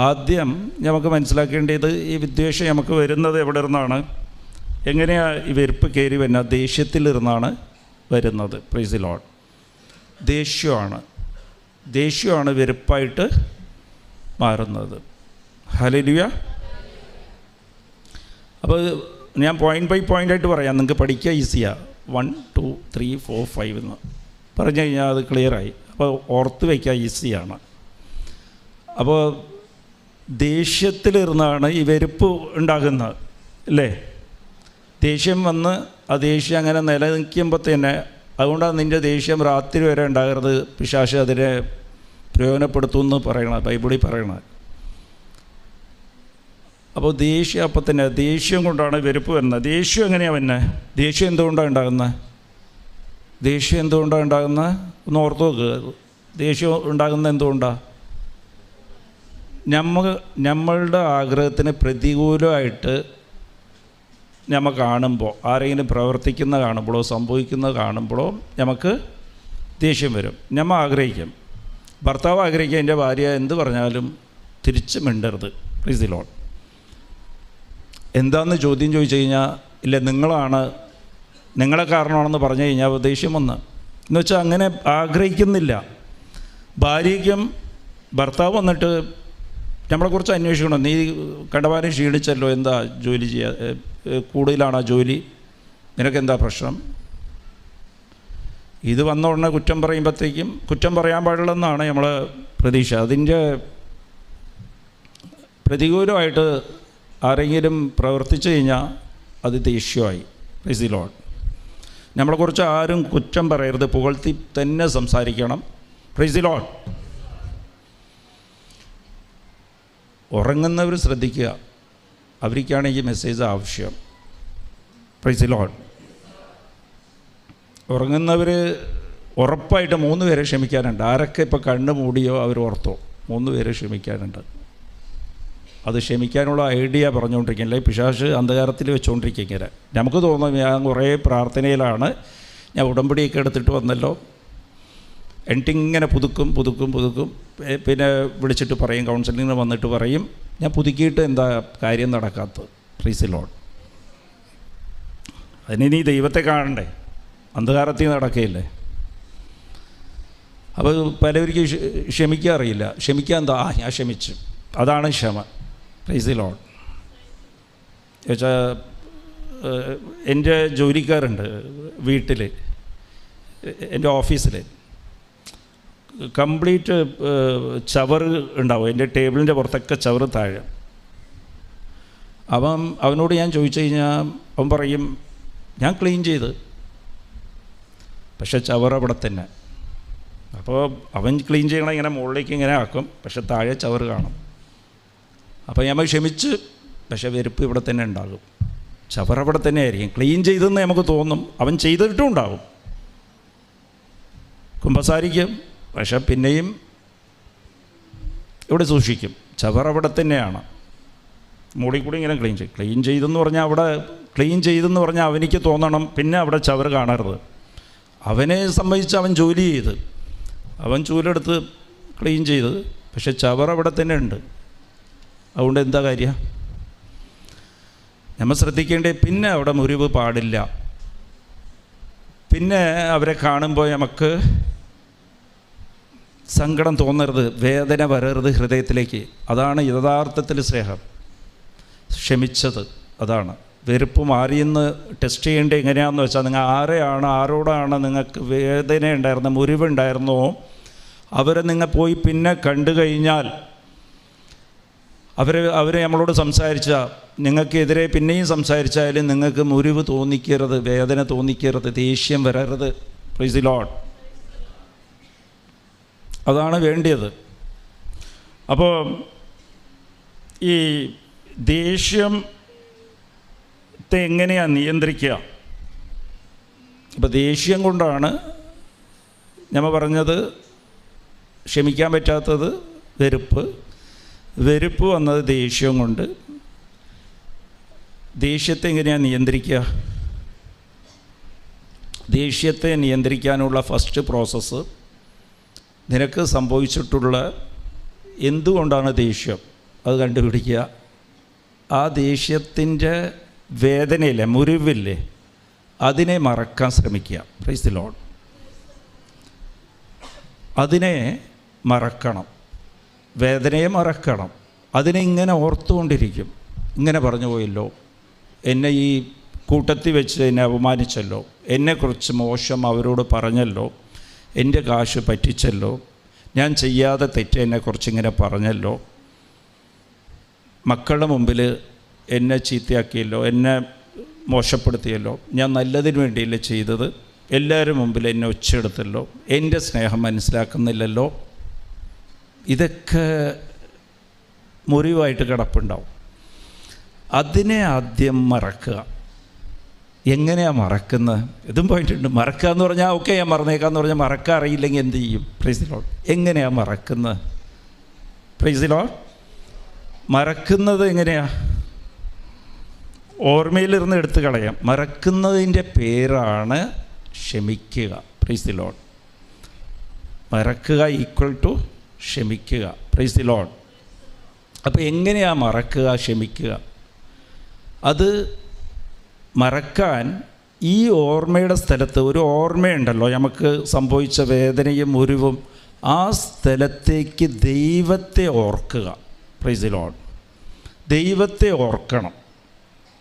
Speaker 1: ആദ്യം നമുക്ക് മനസ്സിലാക്കേണ്ടത് ഈ വിദ്വേഷം നമുക്ക് വരുന്നത് എവിടെ നിന്നാണ്, എങ്ങനെയാണ് ഈ വെറുപ്പ് കയറി വരുന്നത്? ദേഷ്യത്തിലിരുന്നാണ് വരുന്നത്. Praise the Lord. ദേഷ്യമാണ് വെറുപ്പായിട്ട് മാറുന്നത്. ഹല്ലേലൂയ. അപ്പോൾ ഞാൻ പോയിൻ്റ് ബൈ പോയിൻ്റായിട്ട് പറയാം, നിങ്ങൾക്ക് പഠിക്കുക ഈസിയാണ്. 1 2 3 4 5 എന്ന് പറഞ്ഞു കഴിഞ്ഞാൽ അത് ക്ലിയറായി. അപ്പോൾ ഓർത്ത് വയ്ക്കുക ഈസിയാണ്. അപ്പോൾ ദേഷ്യത്തിലിരുന്നാണ് ഈ വെറുപ്പ് ഉണ്ടാകുന്നത് അല്ലേ. ദേഷ്യം വന്ന് ആ ദേഷ്യം അങ്ങനെ നിലനിൽക്കുമ്പോൾ തന്നെ, അതുകൊണ്ടാണ് നിൻ്റെ ദേഷ്യം രാത്രി വരെ ഉണ്ടാകരുത്, പിശാച് അതിനെ പ്രയോജനപ്പെടുത്തുമെന്ന് പറയണത്, ബൈബിളിൽ പറയണത്. അപ്പോൾ അപ്പം തന്നെ ദേഷ്യം കൊണ്ടാണ് വെറുപ്പ് വരുന്നത്. ദേഷ്യം എങ്ങനെയാണ് വരുന്നത്? ദേഷ്യം എന്തുകൊണ്ടാണ് ഉണ്ടാകുന്നത്? ഒന്ന് ഓർത്ത് നോക്കുക. ദേഷ്യം ഉണ്ടാകുന്നത് എന്തുകൊണ്ടാണ്? നമ്മളുടെ ആഗ്രഹത്തിന് പ്രതികൂലമായിട്ട് നമ്മൾ കാണുമ്പോൾ, ആരെങ്കിലും പ്രവർത്തിക്കുന്ന കാണുമ്പോഴോ സംഭവിക്കുന്ന കാണുമ്പോഴോ നമുക്ക് ദേഷ്യം വരും. നമ്മൾ ആഗ്രഹിക്കും, ഭർത്താവ് ആഗ്രഹിക്കുക എൻ്റെ ഭാര്യ എന്ത് പറഞ്ഞാലും തിരിച്ച് മിണ്ടരുത്. Price the Lord. എന്താണെന്ന് ചോദ്യം ചോദിച്ചു കഴിഞ്ഞാൽ, ഇല്ല നിങ്ങളെ കാരണമാണെന്ന് പറഞ്ഞു കഴിഞ്ഞാൽ ദേഷ്യം വന്ന് എന്ന് വെച്ചാൽ അങ്ങനെ ആഗ്രഹിക്കുന്നില്ല. ഭാര്യയ്ക്കും ഭർത്താവ് വന്നിട്ട് നമ്മളെക്കുറിച്ച് അന്വേഷിക്കണം, നീ കണ്ടമാനം ക്ഷീണിച്ചല്ലോ, എന്താ ജോലി കൂടുതലാണോ ജോലി, നിനക്കെന്താ പ്രശ്നം? ഇത് വന്ന ഉടനെ കുറ്റം പറയുമ്പോഴത്തേക്കും കുറ്റം പറയാൻ പാടില്ലെന്നാണ് നമ്മൾ പ്രതീക്ഷ. അതിൻ്റെ പ്രതികൂലമായിട്ട് ആരെങ്കിലും പ്രവർത്തിച്ചു കഴിഞ്ഞാൽ അത് ദേഷ്യമായി. Price the Lord. നമ്മളെക്കുറിച്ച് ആരും കുറ്റം പറയരുത്, പുകഴ്ത്തി തന്നെ സംസാരിക്കണം. Price the Lord. ഉറങ്ങുന്നവർ ശ്രദ്ധിക്കുക, അവർക്കാണ് ഈ മെസ്സേജ് ആവശ്യം. Price the Lord. ഉറങ്ങുന്നവർ ഉറപ്പായിട്ട് 3 പേരെ ക്ഷമിക്കാനുണ്ട്. ആരൊക്കെ ഇപ്പോൾ കണ്ണ് മൂടിയോ അവർ ഓർത്തോ, 3 പേരെ ക്ഷമിക്കാനുണ്ട്. അത് ക്ഷമിക്കാനുള്ള ഐഡിയ പറഞ്ഞുകൊണ്ടിരിക്കില്ല, പിശാച് അന്ധകാരത്തിൽ വെച്ചുകൊണ്ടിരിക്കുക. നമുക്ക് തോന്നും ഞാൻ കുറേ പ്രാർത്ഥനയിലാണ്, ഞാൻ ഉടമ്പടിയൊക്കെ എടുത്തിട്ട് വന്നല്ലോ, എന്നിട്ടിങ്ങനെ പുതുക്കും. പിന്നെ വിളിച്ചിട്ട് പറയും, കൗൺസിലിങ്ങിന് വന്നിട്ട് പറയും, ഞാൻ പുതുക്കിയിട്ട് എന്താ കാര്യം നടക്കാത്തത്. Price the Lord. അതിന് നീ ദൈവത്തെ കാണണ്ടേ, അന്ധകാരത്തിൽ നടക്കുകയില്ലേ. അപ്പോൾ പലവർക്കും ക്ഷമിക്കാൻ അറിയില്ല. ക്ഷമിക്കാൻ എന്താ, ഞാൻ ക്ഷമിച്ചു, അതാണ് ക്ഷമ. Price the Lord. എന്നുവെച്ചാൽ എൻ്റെ ജോലിക്കാരുണ്ട് വീട്ടിൽ, എൻ്റെ ഓഫീസിൽ കംപ്ലീറ്റ് ചവറ് ഉണ്ടാവും. എൻ്റെ ടേബിളിൻ്റെ പുറത്തൊക്കെ ചവറ് താഴെ. അവനോട് ഞാൻ ചോദിച്ചു കഴിഞ്ഞാൽ അവൻ പറയും, ഞാൻ ക്ലീൻ ചെയ്ത്, പക്ഷെ ചവറ് അവിടെ തന്നെ. അപ്പോൾ അവൻ ക്ലീൻ ചെയ്യണം, ഇങ്ങനെ മുകളിലേക്ക് ഇങ്ങനെ ആക്കും, പക്ഷെ താഴെ ചവറ് കാണും. അപ്പോൾ നമ്മൾ ക്ഷമിച്ച്, പക്ഷെ വെറുപ്പ് ഇവിടെ തന്നെ ഉണ്ടാകും, ചവറ് അവിടെ തന്നെ ആയിരിക്കും. ക്ലീൻ ചെയ്തെന്ന് നമുക്ക് തോന്നും, അവൻ ചെയ്തിട്ടും ഉണ്ടാകും. കുമ്പസാരിക്കും, പക്ഷെ പിന്നെയും ഇവിടെ സൂക്ഷിക്കും, ചവറ് അവിടെ തന്നെയാണ്. മുകളിൽ കൂടി ഇങ്ങനെ ക്ലീൻ ചെയ്തെന്ന് പറഞ്ഞാൽ അവിടെ ക്ലീൻ ചെയ്തെന്ന് പറഞ്ഞാൽ അവനിക്ക് തോന്നണം പിന്നെ അവിടെ ചവറ് കാണരുത്. അവനെ സംബന്ധിച്ച് അവൻ ജോലി ചെയ്ത്, അവൻ ചൂലെടുത്ത് ക്ലീൻ ചെയ്ത്, പക്ഷെ ചവറ് അവിടെ തന്നെ ഉണ്ട്. അതുകൊണ്ട് എന്താ കാര്യം? നമ്മൾ ശ്രദ്ധിക്കേണ്ടത് പിന്നെ അവിടെ മുറിവ് പാടില്ല. പിന്നെ അവരെ കാണുമ്പോൾ നമുക്ക് സങ്കടം തോന്നരുത്, വേദന വരരുത് ഹൃദയത്തിലേക്ക്. അതാണ് യഥാർത്ഥത്തിൽ സ്നേഹം. ക്ഷമിച്ചത് അതാണ്. വെറുപ്പ് മാറിയെന്ന് ടെസ്റ്റ് ചെയ്യേണ്ടത് എങ്ങനെയാണെന്ന് വെച്ചാൽ, നിങ്ങൾ ആരോടാണ് നിങ്ങൾക്ക് വേദന ഉണ്ടായിരുന്ന, മുറിവുണ്ടായിരുന്നോ, അവരെ നിങ്ങൾ പോയി പിന്നെ കണ്ടു കഴിഞ്ഞാൽ അവർ നമ്മളോട് സംസാരിച്ചാൽ, നിങ്ങൾക്കെതിരെ പിന്നെയും സംസാരിച്ചാലും നിങ്ങൾക്ക് മുറിവ് തോന്നിക്കരുത്, വേദന തോന്നിക്കരുത്, ദേഷ്യം വരരുത്. Price the Lord. അതാണ് വേണ്ടിയത്. അപ്പോൾ ഈ ദേഷ്യത്തെ എങ്ങനെയാണ് നിയന്ത്രിക്കുക? ഇപ്പോൾ ദേഷ്യം കൊണ്ടാണ് നമ്മൾ പറഞ്ഞത് ക്ഷമിക്കാൻ പറ്റാത്തത് വെറുപ്പ് വന്നത് ദേഷ്യം കൊണ്ട്. ദേഷ്യത്തെ എങ്ങനെയാണ് നിയന്ത്രിക്കുക? ദേഷ്യത്തെ നിയന്ത്രിക്കാനുള്ള ഫസ്റ്റ് പ്രോസസ്സ്, നിനക്ക് സംഭവിച്ചിട്ടുള്ള എന്തുകൊണ്ടാണ് ദേഷ്യം അത് കണ്ടുപിടിക്കുക. ആ ദേഷ്യത്തിൻ്റെ വേദനയില്ലേ, മുറിവില്ലേ, അതിനെ മറക്കാൻ ശ്രമിക്കുക. Price the Lord. അതിനെ മറക്കണം, വേദനയെ മറക്കണം. അതിനെ ഇങ്ങനെ ഓർത്തുകൊണ്ടിരിക്കും. ഇങ്ങനെ പറഞ്ഞു പോയല്ലോ, എന്നെ ഈ കൂട്ടത്തിൽ വെച്ച് എന്നെ അപമാനിച്ചല്ലോ, എന്നെക്കുറിച്ച് മോശം അവരോട് പറഞ്ഞല്ലോ, എൻ്റെ കാശ് പറ്റിച്ചല്ലോ, ഞാൻ ചെയ്യാതെ തെറ്റ് എന്നെക്കുറിച്ച് ഇങ്ങനെ പറഞ്ഞല്ലോ, മക്കളുടെ മുമ്പിൽ എന്നെ ചീത്തയാക്കിയല്ലോ, എന്നെ മോശപ്പെടുത്തിയല്ലോ, ഞാൻ നല്ലതിന് വേണ്ടിയല്ലേ ചെയ്തത്, എല്ലാവരും മുമ്പിൽ എന്നെ ഒച്ചെടുത്തല്ലോ, എൻ്റെ സ്നേഹം മനസ്സിലാക്കുന്നില്ലല്ലോ. ഇതൊക്കെ മുറിവായിട്ട് കിടപ്പുണ്ടാവും. അതിനെ ആദ്യം മറക്കുക. എങ്ങനെയാണ് മറക്കുന്നത്? ഇതും പോയിട്ടുണ്ട്. മറക്കുക എന്ന് പറഞ്ഞാൽ ഓക്കെ ഞാൻ മറന്നേക്കാന്ന് പറഞ്ഞാൽ മറക്കാൻ അറിയില്ലെങ്കിൽ എന്ത് ചെയ്യും? Praise the Lord. എങ്ങനെയാണ് മറക്കുന്നത്? Praise the Lord. മറക്കുന്നത് എങ്ങനെയാണ്? ഓർമ്മയിലിരുന്ന് എടുത്ത് കളയാം. മറക്കുന്നതിൻ്റെ പേരാണ് ക്ഷമിക്കുക. Praise the Lord. മറക്കുക ഈക്വൽ ടു ക്ഷമിക്കുക. Praise the Lord. അപ്പോൾ എങ്ങനെയാണ് മറക്കുക, ക്ഷമിക്കുക? അത് മറക്കാൻ ഈ ഓർമ്മയുടെ സ്ഥലത്ത് ഒരു ഓർമ്മയുണ്ടല്ലോ, നമുക്ക് സംഭവിച്ച വേദനയും മുറിവും, ആ സ്ഥലത്തേക്ക് ദൈവത്തെ ഓർക്കുക. Price the Lord. ദൈവത്തെ ഓർക്കണം.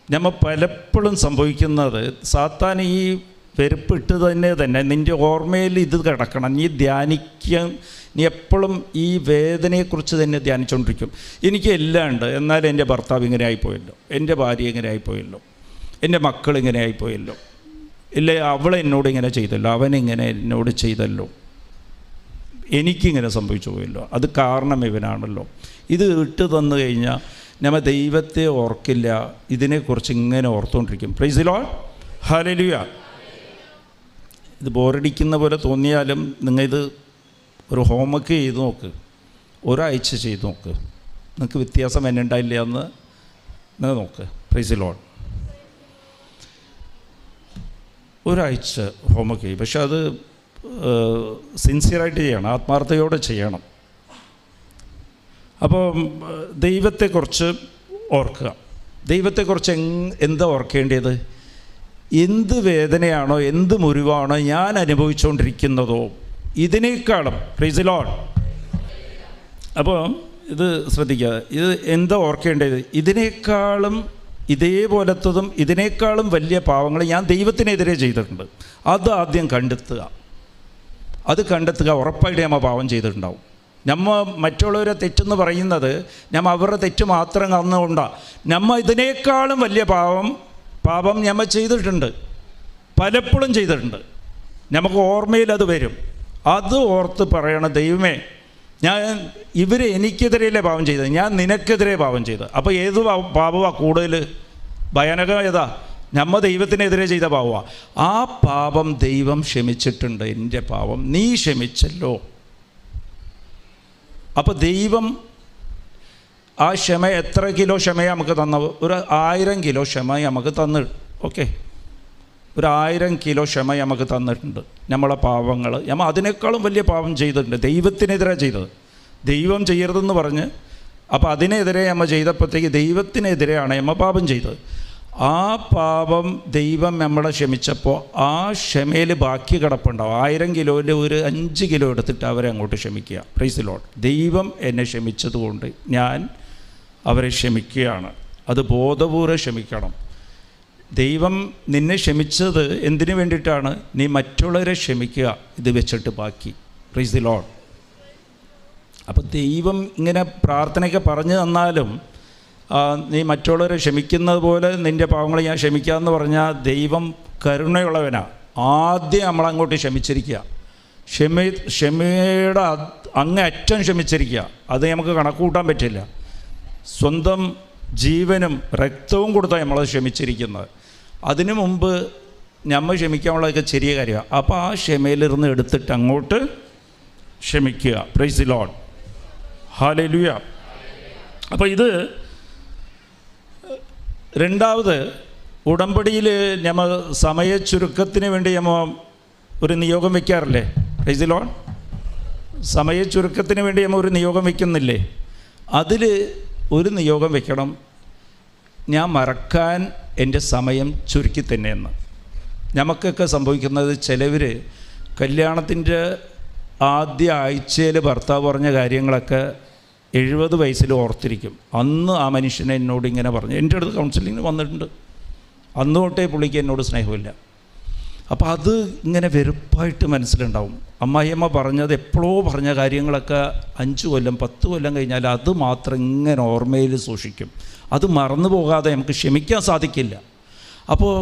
Speaker 1: നമ്മൾ പലപ്പോഴും സംഭവിക്കുന്നത്, സാത്താൻ ഈ വെറുപ്പിട്ട് തന്നെ നിൻ്റെ ഓർമ്മയിൽ ഇത് കിടക്കണം, നീ ധ്യാനിക്കാൻ, നീ എപ്പോഴും ഈ വേദനയെക്കുറിച്ച് തന്നെ ധ്യാനിച്ചുകൊണ്ടിരിക്കും. എനിക്ക് എല്ലാം ഉണ്ട്, എന്നാലും എൻ്റെ ഭർത്താവ് ഇങ്ങനെ ആയിപ്പോയല്ലോ, എൻ്റെ ഭാര്യ ഇങ്ങനെ ആയിപ്പോയല്ലോ, എൻ്റെ മക്കൾ ഇങ്ങനെ ആയിപ്പോയല്ലോ, ഇല്ലേ അവളെന്നോട് ഇങ്ങനെ ചെയ്തല്ലോ, അവനിങ്ങനെ എന്നോട് ചെയ്തല്ലോ, എനിക്കിങ്ങനെ സംഭവിച്ചു പോയല്ലോ, അത് കാരണം ഇവനാണല്ലോ. ഇത് ഇട്ട് തന്നു കഴിഞ്ഞാൽ നമ്മൾ ദൈവത്തെ ഓർക്കില്ല, ഇതിനെക്കുറിച്ച് ഇങ്ങനെ ഓർത്തുകൊണ്ടിരിക്കും. Praise the Lord. ഹല്ലേലൂയ. ഇത് ബോറടിക്കുന്ന പോലെ തോന്നിയാലും ഇത് ഒരു ഹോംവർക്ക് ചെയ്ത് നോക്ക്, ഒരാഴ്ച ചെയ്ത് നോക്ക്, നിങ്ങൾക്ക് വ്യത്യാസം എന്നെ ഉണ്ടായില്ല എന്ന് നിങ്ങൾ നോക്ക്. Price the Lord. ഒരാഴ്ച ഹോംവർക്ക് ചെയ്യും, പക്ഷെ അത് സിൻസിയറായിട്ട് ചെയ്യണം, ആത്മാർത്ഥതയോടെ ചെയ്യണം. അപ്പോൾ ദൈവത്തെക്കുറിച്ച് ഓർക്കുക. ദൈവത്തെക്കുറിച്ച് എന്താ ഓർക്കേണ്ടത്? എന്ത് വേദനയാണോ, എന്ത് മുറിവാണോ ഞാൻ അനുഭവിച്ചുകൊണ്ടിരിക്കുന്നതോ ഇതിനേക്കാളും, പ്രൈസ് ദി ലോർഡ്. അപ്പോൾ ഇത് ശ്രദ്ധിക്കുക, ഇത് എന്താ ഓർക്കേണ്ടത്? ഇതിനേക്കാളും, ഇതേപോലത്തതും ഇതിനേക്കാളും വലിയ പാവങ്ങൾ ഞാൻ ദൈവത്തിനെതിരെ ചെയ്തിട്ടുണ്ട്. അത് ആദ്യം കണ്ടെത്തുക. ഉറപ്പായിട്ട് നമ്മൾ പാവം ചെയ്തിട്ടുണ്ടാവും. നമ്മൾ മറ്റുള്ളവരെ തെറ്റെന്ന് പറയുന്നത് നമ്മൾ അവരുടെ തെറ്റ് മാത്രം കാണുന്നതുകൊണ്ടാണ്. നമ്മൾ ഇതിനേക്കാളും വലിയ പാപം നമ്മൾ ചെയ്തിട്ടുണ്ട്, പലപ്പോഴും ചെയ്തിട്ടുണ്ട്. നമുക്ക് ഓർമ്മയിൽ അത് വരും. അത് ഓർത്ത് പറയണം, ദൈവമേ, എനിക്കെതിരെയല്ലേ പാപം ചെയ്തത്, ഞാൻ നിനക്കെതിരെ പാപം ചെയ്തത്. അപ്പോൾ ഏത് പാപമാണ് കൂടുതൽ ഭയാനകം? ഏതാ? നമ്മ ദൈവത്തിനെതിരെ ചെയ്ത പാപമാണ്. ആ പാപം ദൈവം ക്ഷമിച്ചിട്ടുണ്ട്. എൻ്റെ പാപം നീ ക്ഷമിച്ചല്ലോ. അപ്പോൾ ദൈവം ആ ക്ഷമ, എത്ര കിലോ ക്ഷമയെ നമുക്ക് തന്ന? 1000 കിലോ ക്ഷമ നമുക്ക് തന്നു. ഓക്കെ, 1000 കിലോ ക്ഷമ നമുക്ക് തന്നിട്ടുണ്ട്. നമ്മളെ പാവങ്ങൾ, നമ്മൾ അതിനേക്കാളും വലിയ പാപം ചെയ്തിട്ടുണ്ട്, ദൈവത്തിനെതിരെ ചെയ്തത്. ദൈവം ചെയ്യരുതെന്ന് പറഞ്ഞ്, അപ്പോൾ അതിനെതിരെ നമ്മൾ ചെയ്തപ്പോഴത്തേക്ക് ദൈവത്തിനെതിരെയാണ് നമ്മൾ പാപം ചെയ്തത്. ആ പാപം ദൈവം നമ്മളെ ക്ഷമിച്ചപ്പോൾ ആ ക്ഷമയിൽ ബാക്കി കിടപ്പുണ്ടാവും. 1000 കിലോയിൽ ഒരു 5 കിലോ എടുത്തിട്ട് അവരെ അങ്ങോട്ട് ക്ഷമിക്കുക. Praise the Lord. ദൈവം എന്നെ ക്ഷമിച്ചതുകൊണ്ട് ഞാൻ അവരെ ക്ഷമിക്കുകയാണ്. അത് ബോധപൂർവ്വം ക്ഷമിക്കണം. ദൈവം നിന്നെ ക്ഷമിച്ചത് എന്തിനു വേണ്ടിയിട്ടാണ്? നീ മറ്റുള്ളവരെ ക്ഷമിക്കുക, ഇത് വെച്ചിട്ട് ബാക്കി. Price the Lord. അപ്പോൾ ദൈവം ഇങ്ങനെ പ്രാർത്ഥനയൊക്കെ പറഞ്ഞു തന്നാലും നീ മറ്റുള്ളവരെ ക്ഷമിക്കുന്നത് പോലെ നിൻ്റെ പാവങ്ങൾ ഞാൻ ക്ഷമിക്കാമെന്ന് പറഞ്ഞാൽ ദൈവം കരുണയുള്ളവനാണ്. ആദ്യം നമ്മളങ്ങോട്ട് ക്ഷമിച്ചിരിക്കുക. ക്ഷമയുടെ അങ്ങേയറ്റം ക്ഷമിച്ചിരിക്കുക. അത് നമുക്ക് കണക്ക് കൂട്ടാൻ പറ്റില്ല. സ്വന്തം ജീവനും രക്തവും കൊടുത്താണ് നമ്മളത് ക്ഷമിച്ചിരിക്കുന്നത്. അതിനു മുമ്പ് നമ്മൾ ക്ഷമിക്കാനുള്ളതൊക്കെ ചെറിയ കാര്യമാണ്. അപ്പോൾ ആ ക്ഷമയിലിരുന്ന് എടുത്തിട്ട് അങ്ങോട്ട് ക്ഷമിക്കുക. Praise the Lord. ഹല്ലേലൂയ. അപ്പോൾ ഇത് രണ്ടാമത്, ഉടമ്പടിയിൽ നമ്മൾ സമയ ചുരുക്കത്തിന് വേണ്ടി നമ്മൾ ഒരു നിയോഗം വയ്ക്കാറില്ലേ? Price the Lord. സമയ ചുരുക്കത്തിന് വേണ്ടി നമ്മൾ ഒരു നിയോഗം വയ്ക്കുന്നില്ലേ? അതിൽ ഒരു നിയോഗം വയ്ക്കണം, ഞാൻ മറക്കാൻ എൻ്റെ സമയം ചുരുക്കി തന്നെയെന്ന്. നമുക്കൊക്കെ സംഭവിക്കുന്നത്, ചിലവർ കല്യാണത്തിൻ്റെ ആദ്യ ആഴ്ചയിൽ ഭർത്താവ് പറഞ്ഞ കാര്യങ്ങളൊക്കെ 70 വയസ്സിൽ ഓർത്തിരിക്കും. അന്ന് ആ മനുഷ്യനെ എന്നോട് ഇങ്ങനെ പറഞ്ഞു. എൻ്റെ അടുത്ത് കൗൺസിലിങ്ങിന് വന്നിട്ടുണ്ട്. അന്ന് തൊട്ടേ പുള്ളിക്ക് എന്നോട് സ്നേഹമില്ല. അപ്പോൾ അത് ഇങ്ങനെ വെറുപ്പായിട്ട് മനസ്സിലുണ്ടാവും. അമ്മായിയമ്മ പറഞ്ഞത് എപ്പോഴോ പറഞ്ഞ കാര്യങ്ങളൊക്കെ 5 കൊല്ലം 10 കൊല്ലം കഴിഞ്ഞാൽ അത് മാത്രം ഇങ്ങനെ ഓർമ്മയിൽ സൂക്ഷിക്കും. അത് മറന്നു പോകാതെ നമുക്ക് ക്ഷമിക്കാൻ സാധിക്കില്ല. അപ്പോൾ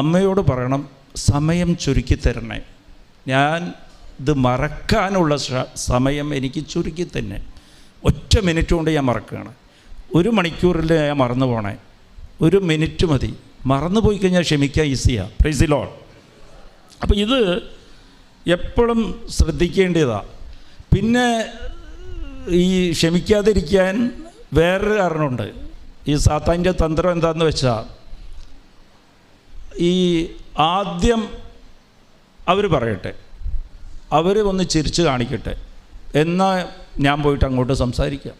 Speaker 1: അമ്മയോട് പറയണം, സമയം ചുരുക്കി തരണേ, ഞാൻ ഇത് മറക്കാനുള്ള സമയം എനിക്ക് ചുരുക്കി തന്നെ. 1 മിനിറ്റ് കൊണ്ട് ഞാൻ മറക്കുകയാണ്. 1 മണിക്കൂറിൽ ഞാൻ മറന്നു പോകണേ. 1 മിനിറ്റ് മതി. മറന്നു പോയി കഴിഞ്ഞാൽ ക്ഷമിക്കാൻ ഈസിയാണ്. Price the Lord. അപ്പോൾ ഇത് എപ്പോഴും ശ്രദ്ധിക്കേണ്ടതാണ്. പിന്നെ ഈ ക്ഷമിക്കാതിരിക്കാൻ വേറൊരു കാരണമുണ്ട്. ഈ സാത്താൻ്റെ തന്ത്രം എന്താണെന്ന് വെച്ചാൽ, ഈ ആദ്യം അവർ പറയട്ടെ, അവർ ഒന്ന് ചിരിച്ച് കാണിക്കട്ടെ, എന്നാൽ ഞാൻ പോയിട്ട് അങ്ങോട്ട് സംസാരിക്കാം.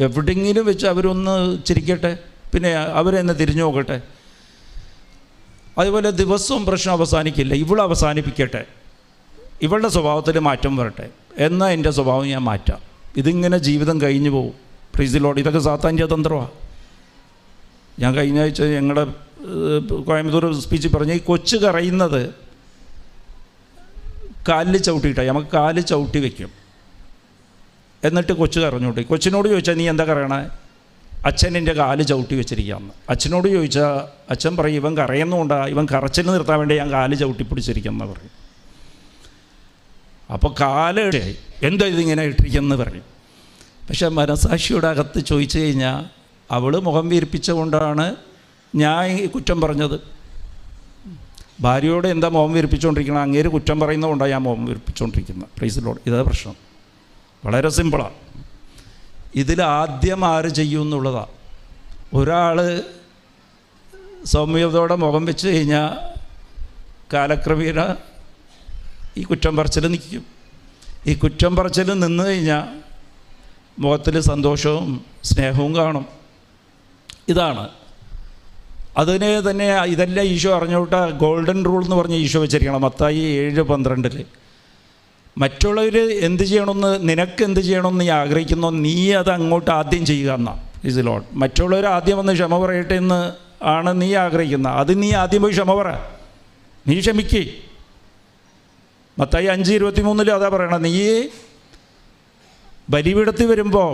Speaker 1: എവിടെയെങ്കിലും വെച്ച് അവരൊന്ന് ചിരിക്കട്ടെ, പിന്നെ അവരെന്നെ തിരിഞ്ഞു നോക്കട്ടെ. അതുപോലെ ദിവസവും പ്രശ്നം അവസാനിക്കില്ല. ഇവൾ അവസാനിപ്പിക്കട്ടെ, ഇവളുടെ സ്വഭാവത്തിൽ മാറ്റം വരട്ടെ, എന്നാൽ എൻ്റെ സ്വഭാവം ഞാൻ മാറ്റാം. ഇതിങ്ങനെ ജീവിതം കഴിഞ്ഞു പോകും. Price the Lord. ഇതൊക്കെ സാത്താൻ്റെ തന്ത്രമാണ്. ഞാൻ കഴിഞ്ഞ ആഴ്ച ഞങ്ങളുടെ കോയമ്പത്തൂർ സ്പീച്ച് പറഞ്ഞ, ഈ കൊച്ചു കരയുന്നത് കാലിൽ ചവിട്ടിയിട്ടാണ്. നമുക്ക് കാല് ചവിട്ടി വയ്ക്കും, എന്നിട്ട് കൊച്ചു കരഞ്ഞോട്ടെ. കൊച്ചിനോട് ചോദിച്ചാൽ നീ എന്താ കരയണേ? അച്ഛൻ എൻ്റെ കാല് ചവിട്ടി വെച്ചിരിക്കുകയെന്ന്. അച്ഛനോട് ചോദിച്ചാൽ അച്ഛൻ പറയും, ഇവൻ കരയുന്നുകൊണ്ടാണ്, ഇവൻ കരച്ചിൽ നിർത്താൻ വേണ്ടി ഞാൻ കാല് ചവിട്ടി പിടിച്ചിരിക്കുമെന്ന് പറയും. അപ്പോൾ കാല് എന്താ ഇതിങ്ങനെ ഇട്ടിരിക്കുമെന്ന് പറയും. പക്ഷേ മനസാക്ഷിയുടെ അകത്ത് ചോദിച്ചു കഴിഞ്ഞാൽ, അവൾ മുഖം വീർപ്പിച്ചുകൊണ്ടാണ് ഞാൻ ഈ കുറ്റം പറഞ്ഞത്. ഭാര്യയോട് എന്താ മുഖം വീർപ്പിച്ചുകൊണ്ടിരിക്കണം? അങ്ങേര് കുറ്റം പറയുന്നതുകൊണ്ടാണ് ഞാൻ മുഖം വീർപ്പിച്ചുകൊണ്ടിരിക്കുന്നത്. Price the Lord. ഇതാ പ്രശ്നം. വളരെ സിമ്പിളാണ്. ഇതിൽ ആദ്യം ആര് ചെയ്യും എന്നുള്ളതാണ്. ഒരാൾ സൗമ്യതയോടെ മുഖം വെച്ച് കഴിഞ്ഞാൽ കാലക്രമേണ ഈ കുറ്റം പറച്ചിൽ നിൽക്കും. ഈ കുറ്റം പറച്ചിൽ നിന്ന് കഴിഞ്ഞാൽ മുഖത്തിൽ സന്തോഷവും സ്നേഹവും കാണും. ഇതാണ്. അതിനെ തന്നെ ഇതെല്ലാം ഈശോ അറിഞ്ഞോട്ട് ഗോൾഡൻ റൂൾ എന്ന് പറഞ്ഞ് ഈശോ വെച്ചിരിക്കണം. മത്തായി 7:12. മറ്റുള്ളവർ എന്ത് ചെയ്യണമെന്ന്, നിനക്ക് എന്ത് ചെയ്യണമെന്ന് നീ ആഗ്രഹിക്കുന്നോ, നീ അത് അങ്ങോട്ട് ആദ്യം ചെയ്യുക എന്നാണ്. Is Lord. മറ്റുള്ളവർ ആദ്യം വന്ന് ക്ഷമ പറയട്ടെ എന്ന് ആണ് നീ ആഗ്രഹിക്കുന്നത്. അത് നീ ആദ്യം പോയി ക്ഷമ പറ, നീ ക്ഷമിക്കേ. മത്തായി 5:23 അതാ പറയണം. നീ ബലിപീഠത്തിൽ വരുമ്പോൾ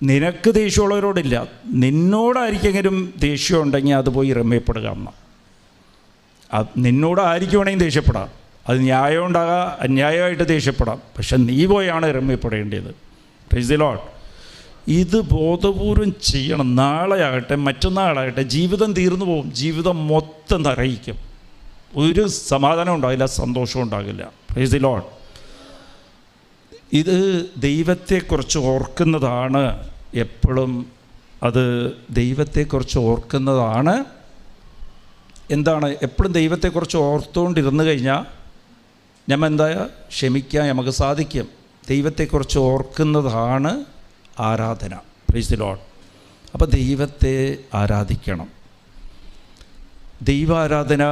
Speaker 1: നിനക്ക് ദേഷ്യമുള്ളവരോടില്ല, നിന്നോടായിരിക്കെങ്കിലും ദേഷ്യം ഉണ്ടെങ്കിൽ അത് പോയി രമ്യപ്പെടുക എന്ന. നിന്നോടായിരിക്കും വേണമെങ്കിൽ ദേഷ്യപ്പെടാം, അത് ന്യായം ഉണ്ടാകാം, അന്യായമായിട്ട് ദേഷ്യപ്പെടാം, പക്ഷെ നീ പോയാണ് രമ്യപ്പെടേണ്ടത്. Price the Lord. ഇത് ബോധപൂർവം ചെയ്യണം. നാളെ ആകട്ടെ മറ്റന്നാളാകട്ടെ ജീവിതം തീർന്നു പോകും. ജീവിതം മൊത്തം നിറയിക്കും. ഒരു സമാധാനം ഉണ്ടാകില്ല, സന്തോഷം ഉണ്ടാകില്ല. Price the Lord. ഇത് ദൈവത്തെക്കുറിച്ച് ഓർക്കുന്നതാണ് എപ്പോഴും. അത് ദൈവത്തെക്കുറിച്ച് ഓർക്കുന്നതാണ്. എന്താണ് എപ്പോഴും ദൈവത്തെക്കുറിച്ച് ഓർത്തുകൊണ്ടിരുന്നു കഴിഞ്ഞാൽ നമ്മൾ എന്താ ക്ഷമിക്കാൻ നമുക്ക് സാധിക്കും. ദൈവത്തെക്കുറിച്ച് ഓർക്കുന്നതാണ് ആരാധന. Price the Lord. അപ്പോൾ ദൈവത്തെ ആരാധിക്കണം. ദൈവാരാധന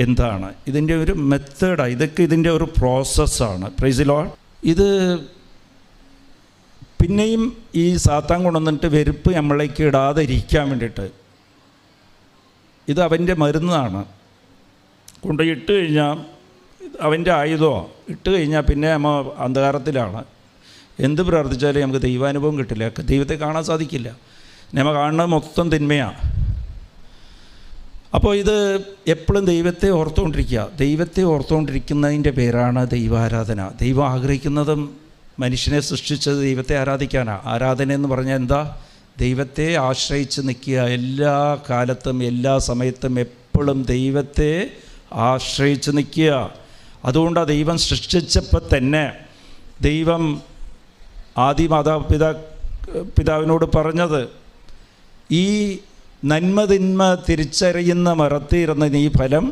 Speaker 1: എന്താണ്? ഇതിൻ്റെ ഒരു മെത്തേഡാണ്, ഇതൊക്കെ ഇതിൻ്റെ ഒരു പ്രോസസ്സാണ്. Price the Lord. ഇത് പിന്നെയും ഈ സാത്താൻ കൊണ്ടുവന്നിട്ട് വെറുപ്പ് നമ്മളിലേക്ക് ഇടാതെ ഇരിക്കാൻ വേണ്ടിയിട്ട് ഇത് അവൻ്റെ മരുന്നാണ്. കൊണ്ടുപോയി ഇട്ട് കഴിഞ്ഞാൽ അവൻ്റെ ആയുധമോ, ഇട്ട് കഴിഞ്ഞാൽ പിന്നെ നമ്മൾ അന്ധകാരത്തിലാണ്. എന്ത് പ്രാർത്ഥിച്ചാലും നമുക്ക് ദൈവാനുഭവം കിട്ടില്ല, ദൈവത്തെ കാണാൻ സാധിക്കില്ല. നമ്മൾ കാണുന്നത് മൊത്തം തിന്മയാണ്. അപ്പോൾ ഇത് എപ്പോഴും ദൈവത്തെ ഓർത്തുകൊണ്ടിരിക്കുക. ദൈവത്തെ ഓർത്തുകൊണ്ടിരിക്കുന്നതിൻ്റെ പേരാണ് ദൈവാരാധന. ദൈവം ആഗ്രഹിക്കുന്നതും മനുഷ്യനെ സൃഷ്ടിച്ചത് ദൈവത്തെ ആരാധിക്കാനാണ്. ആരാധന എന്ന് പറഞ്ഞാൽ എന്താ? ദൈവത്തെ ആശ്രയിച്ച് നിൽക്കുക. എല്ലാ കാലത്തും എല്ലാ സമയത്തും എപ്പോഴും ദൈവത്തെ ആശ്രയിച്ച് നിൽക്കുക. അതുകൊണ്ടാണ് ദൈവം സൃഷ്ടിച്ചപ്പോൾ തന്നെ ദൈവം ആദി പിതാവിനോട് പറഞ്ഞത്, ഈ നന്മ തിന്മ തിരിച്ചറിയുന്ന മരത്തിരുന്ന് നീ ഫലം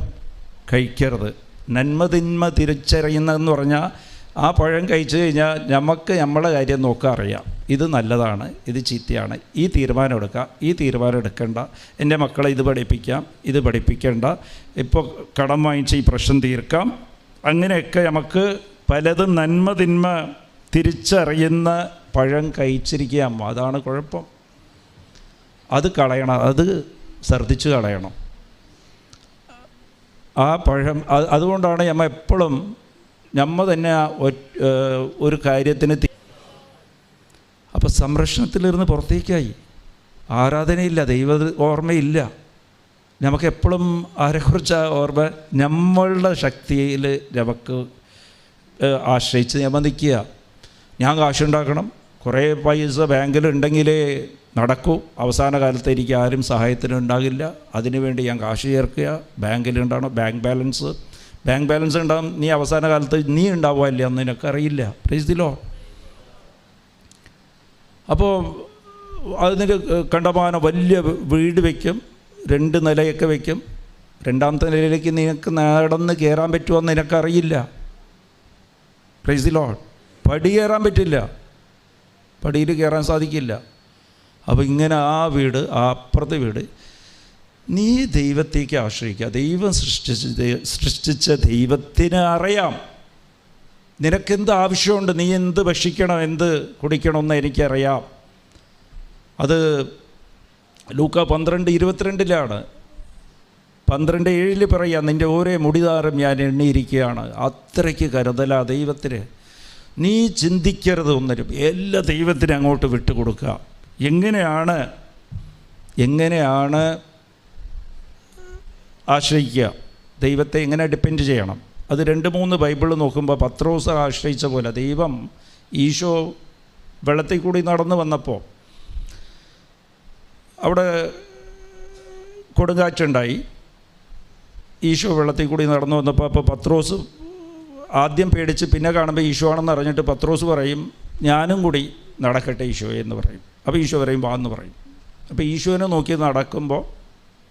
Speaker 1: കഴിക്കരുത്. നന്മ തിന്മ തിരിച്ചറിയുന്നതെന്ന് പറഞ്ഞാൽ ആ പഴം കഴിച്ചു കഴിഞ്ഞാൽ നമുക്ക് നമ്മളെ കാര്യം നോക്കാൻ അറിയാം. ഇത് നല്ലതാണ്, ഇത് ചീത്തയാണ്, ഈ തീരുമാനം എടുക്കാം, ഈ തീരുമാനം എടുക്കണ്ട, എൻ്റെ മക്കളെ ഇത് പഠിപ്പിക്കാം, ഇത് പഠിപ്പിക്കേണ്ട, ഇപ്പോൾ കടം വാങ്ങിച്ച് ഈ പ്രശ്നം തീർക്കാം. അങ്ങനെയൊക്കെ നമുക്ക് പലതും നന്മ തിന്മ തിരിച്ചറിയുന്ന പഴം കഴിച്ചിരിക്കാം. അതാണ് കുഴപ്പം. അത് കളയണം, അത് ഛർദ്ദിച്ച് കളയണം ആ പഴം. അതുകൊണ്ടാണ് നമ്മൾ എപ്പോഴും നമ്മൾ തന്നെ ഒരു കാര്യത്തിന് അപ്പോൾ സംരക്ഷണത്തിലിരുന്ന് പുറത്തേക്കായി. ആരാധനയില്ല, ദൈവ ഓർമ്മയില്ല. നമുക്കെപ്പോഴും ആരെക്കുറിച്ചാണ് ഓർമ്മ? നമ്മളുടെ ശക്തിയിൽ നമുക്ക് ആശ്രയിച്ച് നമ്മൾ നിൽക്കുക. ഞാൻ കാശുണ്ടാക്കണം, കുറേ പൈസ ബാങ്കിലുണ്ടെങ്കിലേ നടക്കൂ, അവസാന കാലത്ത് എനിക്ക് ആരും സഹായത്തിന് ഉണ്ടാകില്ല, അതിനുവേണ്ടി ഞാൻ കാശ് ചേർക്കുക. ബാങ്കിലുണ്ടാകണം, ബാങ്ക് ബാലൻസ് ഉണ്ടാകും. നീ അവസാന കാലത്ത് നീ ഉണ്ടാവുകയില്ല എന്ന് നിനക്കറിയില്ല. Praise the Lord. അപ്പോൾ അതിന് കണ്ടമാനം വലിയ വീട് വയ്ക്കും, 2 നിലയൊക്കെ വയ്ക്കും. 2ാമത്തെ നിലയിലേക്ക് നിനക്ക് നടന്ന് കയറാൻ പറ്റുമെന്ന് നിനക്കറിയില്ല. Praise the Lord. പടി കയറാൻ പറ്റില്ല, പടിയിൽ കയറാൻ സാധിക്കില്ല. അപ്പോൾ ഇങ്ങനെ ആ വീട്, ആ അപ്പുറത്തെ വീട്, നീ ദൈവത്തേക്ക് ആശ്രയിക്കുക. ദൈവം സൃഷ്ടിച്ച ദൈവത്തിന് അറിയാം നിനക്കെന്ത് ആവശ്യമുണ്ട്, നീ എന്ത് ഭക്ഷിക്കണം, എന്ത് കുടിക്കണമെന്ന് എനിക്കറിയാം. അത് ലൂക്ക 12:22 12:7 പറയാം, നിൻ്റെ ഓരോ മുടിതാരം ഞാൻ എണ്ണിയിരിക്കുകയാണ്. അത്രയ്ക്ക് കരുതലാ ദൈവത്തിന്. നീ ചിന്തിക്കരുത് ഒന്നിനും, എല്ലാ ദൈവത്തിനും അങ്ങോട്ട് വിട്ടുകൊടുക്കുക. എങ്ങനെയാണ് ആശ്രയിക്കുക? ദൈവത്തെ എങ്ങനെ ഡിപ്പെൻഡ് ചെയ്യണം? അത് 2-3 ബൈബിൾ നോക്കുമ്പോൾ പത്രോസ് ആശ്രയിച്ച പോലെ ദൈവം, ഈശോ വെള്ളത്തിൽ കൂടി നടന്നു വന്നപ്പോൾ അവിടെ കൊടുങ്കാറ്റുണ്ടായി. ഈശോ വെള്ളത്തിൽ കൂടി നടന്നു വന്നപ്പോൾ അപ്പോൾ പത്രോസ് ആദ്യം പേടിച്ച് പിന്നെ കാണുമ്പോൾ ഈശോ ആണെന്ന് അറിഞ്ഞിട്ട് പത്രോസ് പറയും, ഞാനും കൂടി നടക്കട്ടെ ഈശോയെ എന്ന് പറയും. അപ്പോൾ ഈശോ പറയും വാ എന്ന് പറയും. അപ്പോൾ ഈശോനെ നോക്കി നടക്കുമ്പോൾ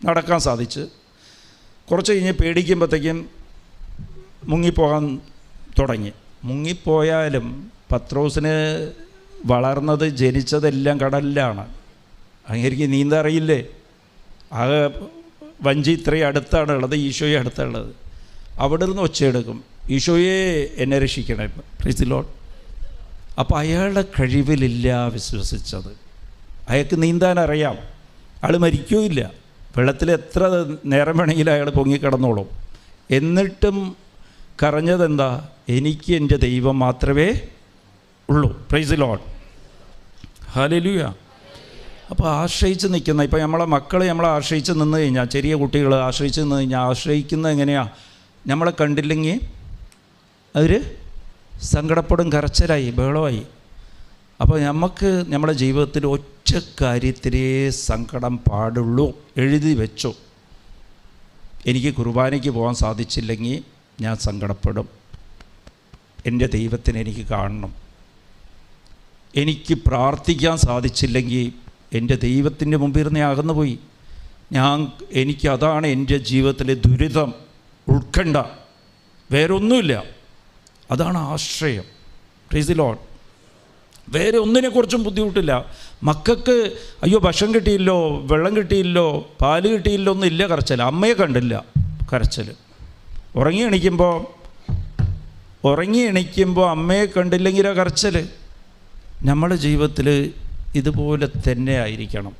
Speaker 1: നടക്കാൻ സാധിച്ച് കുറച്ച് കഴിഞ്ഞ് പേടിക്കുമ്പോഴത്തേക്കും മുങ്ങിപ്പോകാൻ തുടങ്ങി. മുങ്ങിപ്പോയാലും പത്രോസിന് വളർന്നത് ജനിച്ചതെല്ലാം കടലിലാണ്. അങ്ങേക്ക് നീന്താൻ അറിയില്ലേ? ആ വഞ്ചി ഇത്രയും അടുത്താണ് ഉള്ളത്, ഈശോയെ അടുത്തുള്ളത്. അവിടെ നിന്ന് ഒച്ചയെടുക്കും, ഈശോയെ എന്നെ രക്ഷിക്കണേ. Price the Lord. അപ്പോൾ അയാളുടെ കഴിവിലില്ല വിശ്വസിച്ചത്. അയാൾക്ക് നീന്താൻ അറിയാം, അയാൾ മരിക്കുകയില്ല. വെള്ളത്തിൽ എത്ര നേരം വേണമെങ്കിലും അയാൾ പൊങ്ങിക്കിടന്നോളും. എന്നിട്ടും കരഞ്ഞതെന്താ? എനിക്ക് എൻ്റെ ദൈവം മാത്രമേ ഉള്ളൂ. Price the Lord. ഹല്ലേലൂയ. അപ്പോൾ ആശ്രയിച്ച് നിൽക്കുന്ന, ഇപ്പോൾ നമ്മളെ മക്കൾ നമ്മളെ ആശ്രയിച്ച് നിന്ന് കഴിഞ്ഞാൽ, ചെറിയ കുട്ടികൾ ആശ്രയിച്ച് നിന്ന് കഴിഞ്ഞാൽ, ആശ്രയിക്കുന്നത് എങ്ങനെയാണ്? നമ്മളെ കണ്ടില്ലെങ്കിൽ അവർ സങ്കടപ്പെടും, കരച്ചിലായി, ബഹളമായി. അപ്പോൾ നമുക്ക് നമ്മുടെ ജീവിതത്തിൽ ഒറ്റ കാര്യത്തിലേ സങ്കടം പാടുള്ളൂ. എഴുതി വെച്ചോ, എനിക്ക് കുർബാനയ്ക്ക് പോകാൻ സാധിച്ചില്ലെങ്കിൽ ഞാൻ സങ്കടപ്പെടും. എൻ്റെ ദൈവത്തിനെ എനിക്ക് കാണണം. എനിക്ക് പ്രാർത്ഥിക്കാൻ സാധിച്ചില്ലെങ്കിൽ എൻ്റെ ദൈവത്തിൻ്റെ മുമ്പിരുന്ന് അകന്നുപോയി. എനിക്കതാണ് എൻ്റെ ജീവിതത്തിലെ ദുരിതം, ഉൾക്കണ്ട, വേറൊന്നുമില്ല. അതാണ് ആശ്രയം. Price the Lord. വേറെ ഒന്നിനെക്കുറിച്ചും ബുദ്ധിമുട്ടില്ല. മക്കൾക്ക് അയ്യോ ഭക്ഷണം കിട്ടിയില്ലോ, വെള്ളം കിട്ടിയില്ലോ, പാല് കിട്ടിയില്ലോ ഒന്നുമില്ല കരച്ചിൽ. അമ്മയെ കണ്ടില്ല കരച്ചിൽ. ഉറങ്ങി എണീക്കുമ്പോൾ അമ്മയെ കണ്ടില്ലെങ്കിലാ കരച്ചിൽ. നമ്മുടെ ജീവിതത്തിൽ ഇതുപോലെ തന്നെ ആയിരിക്കണം.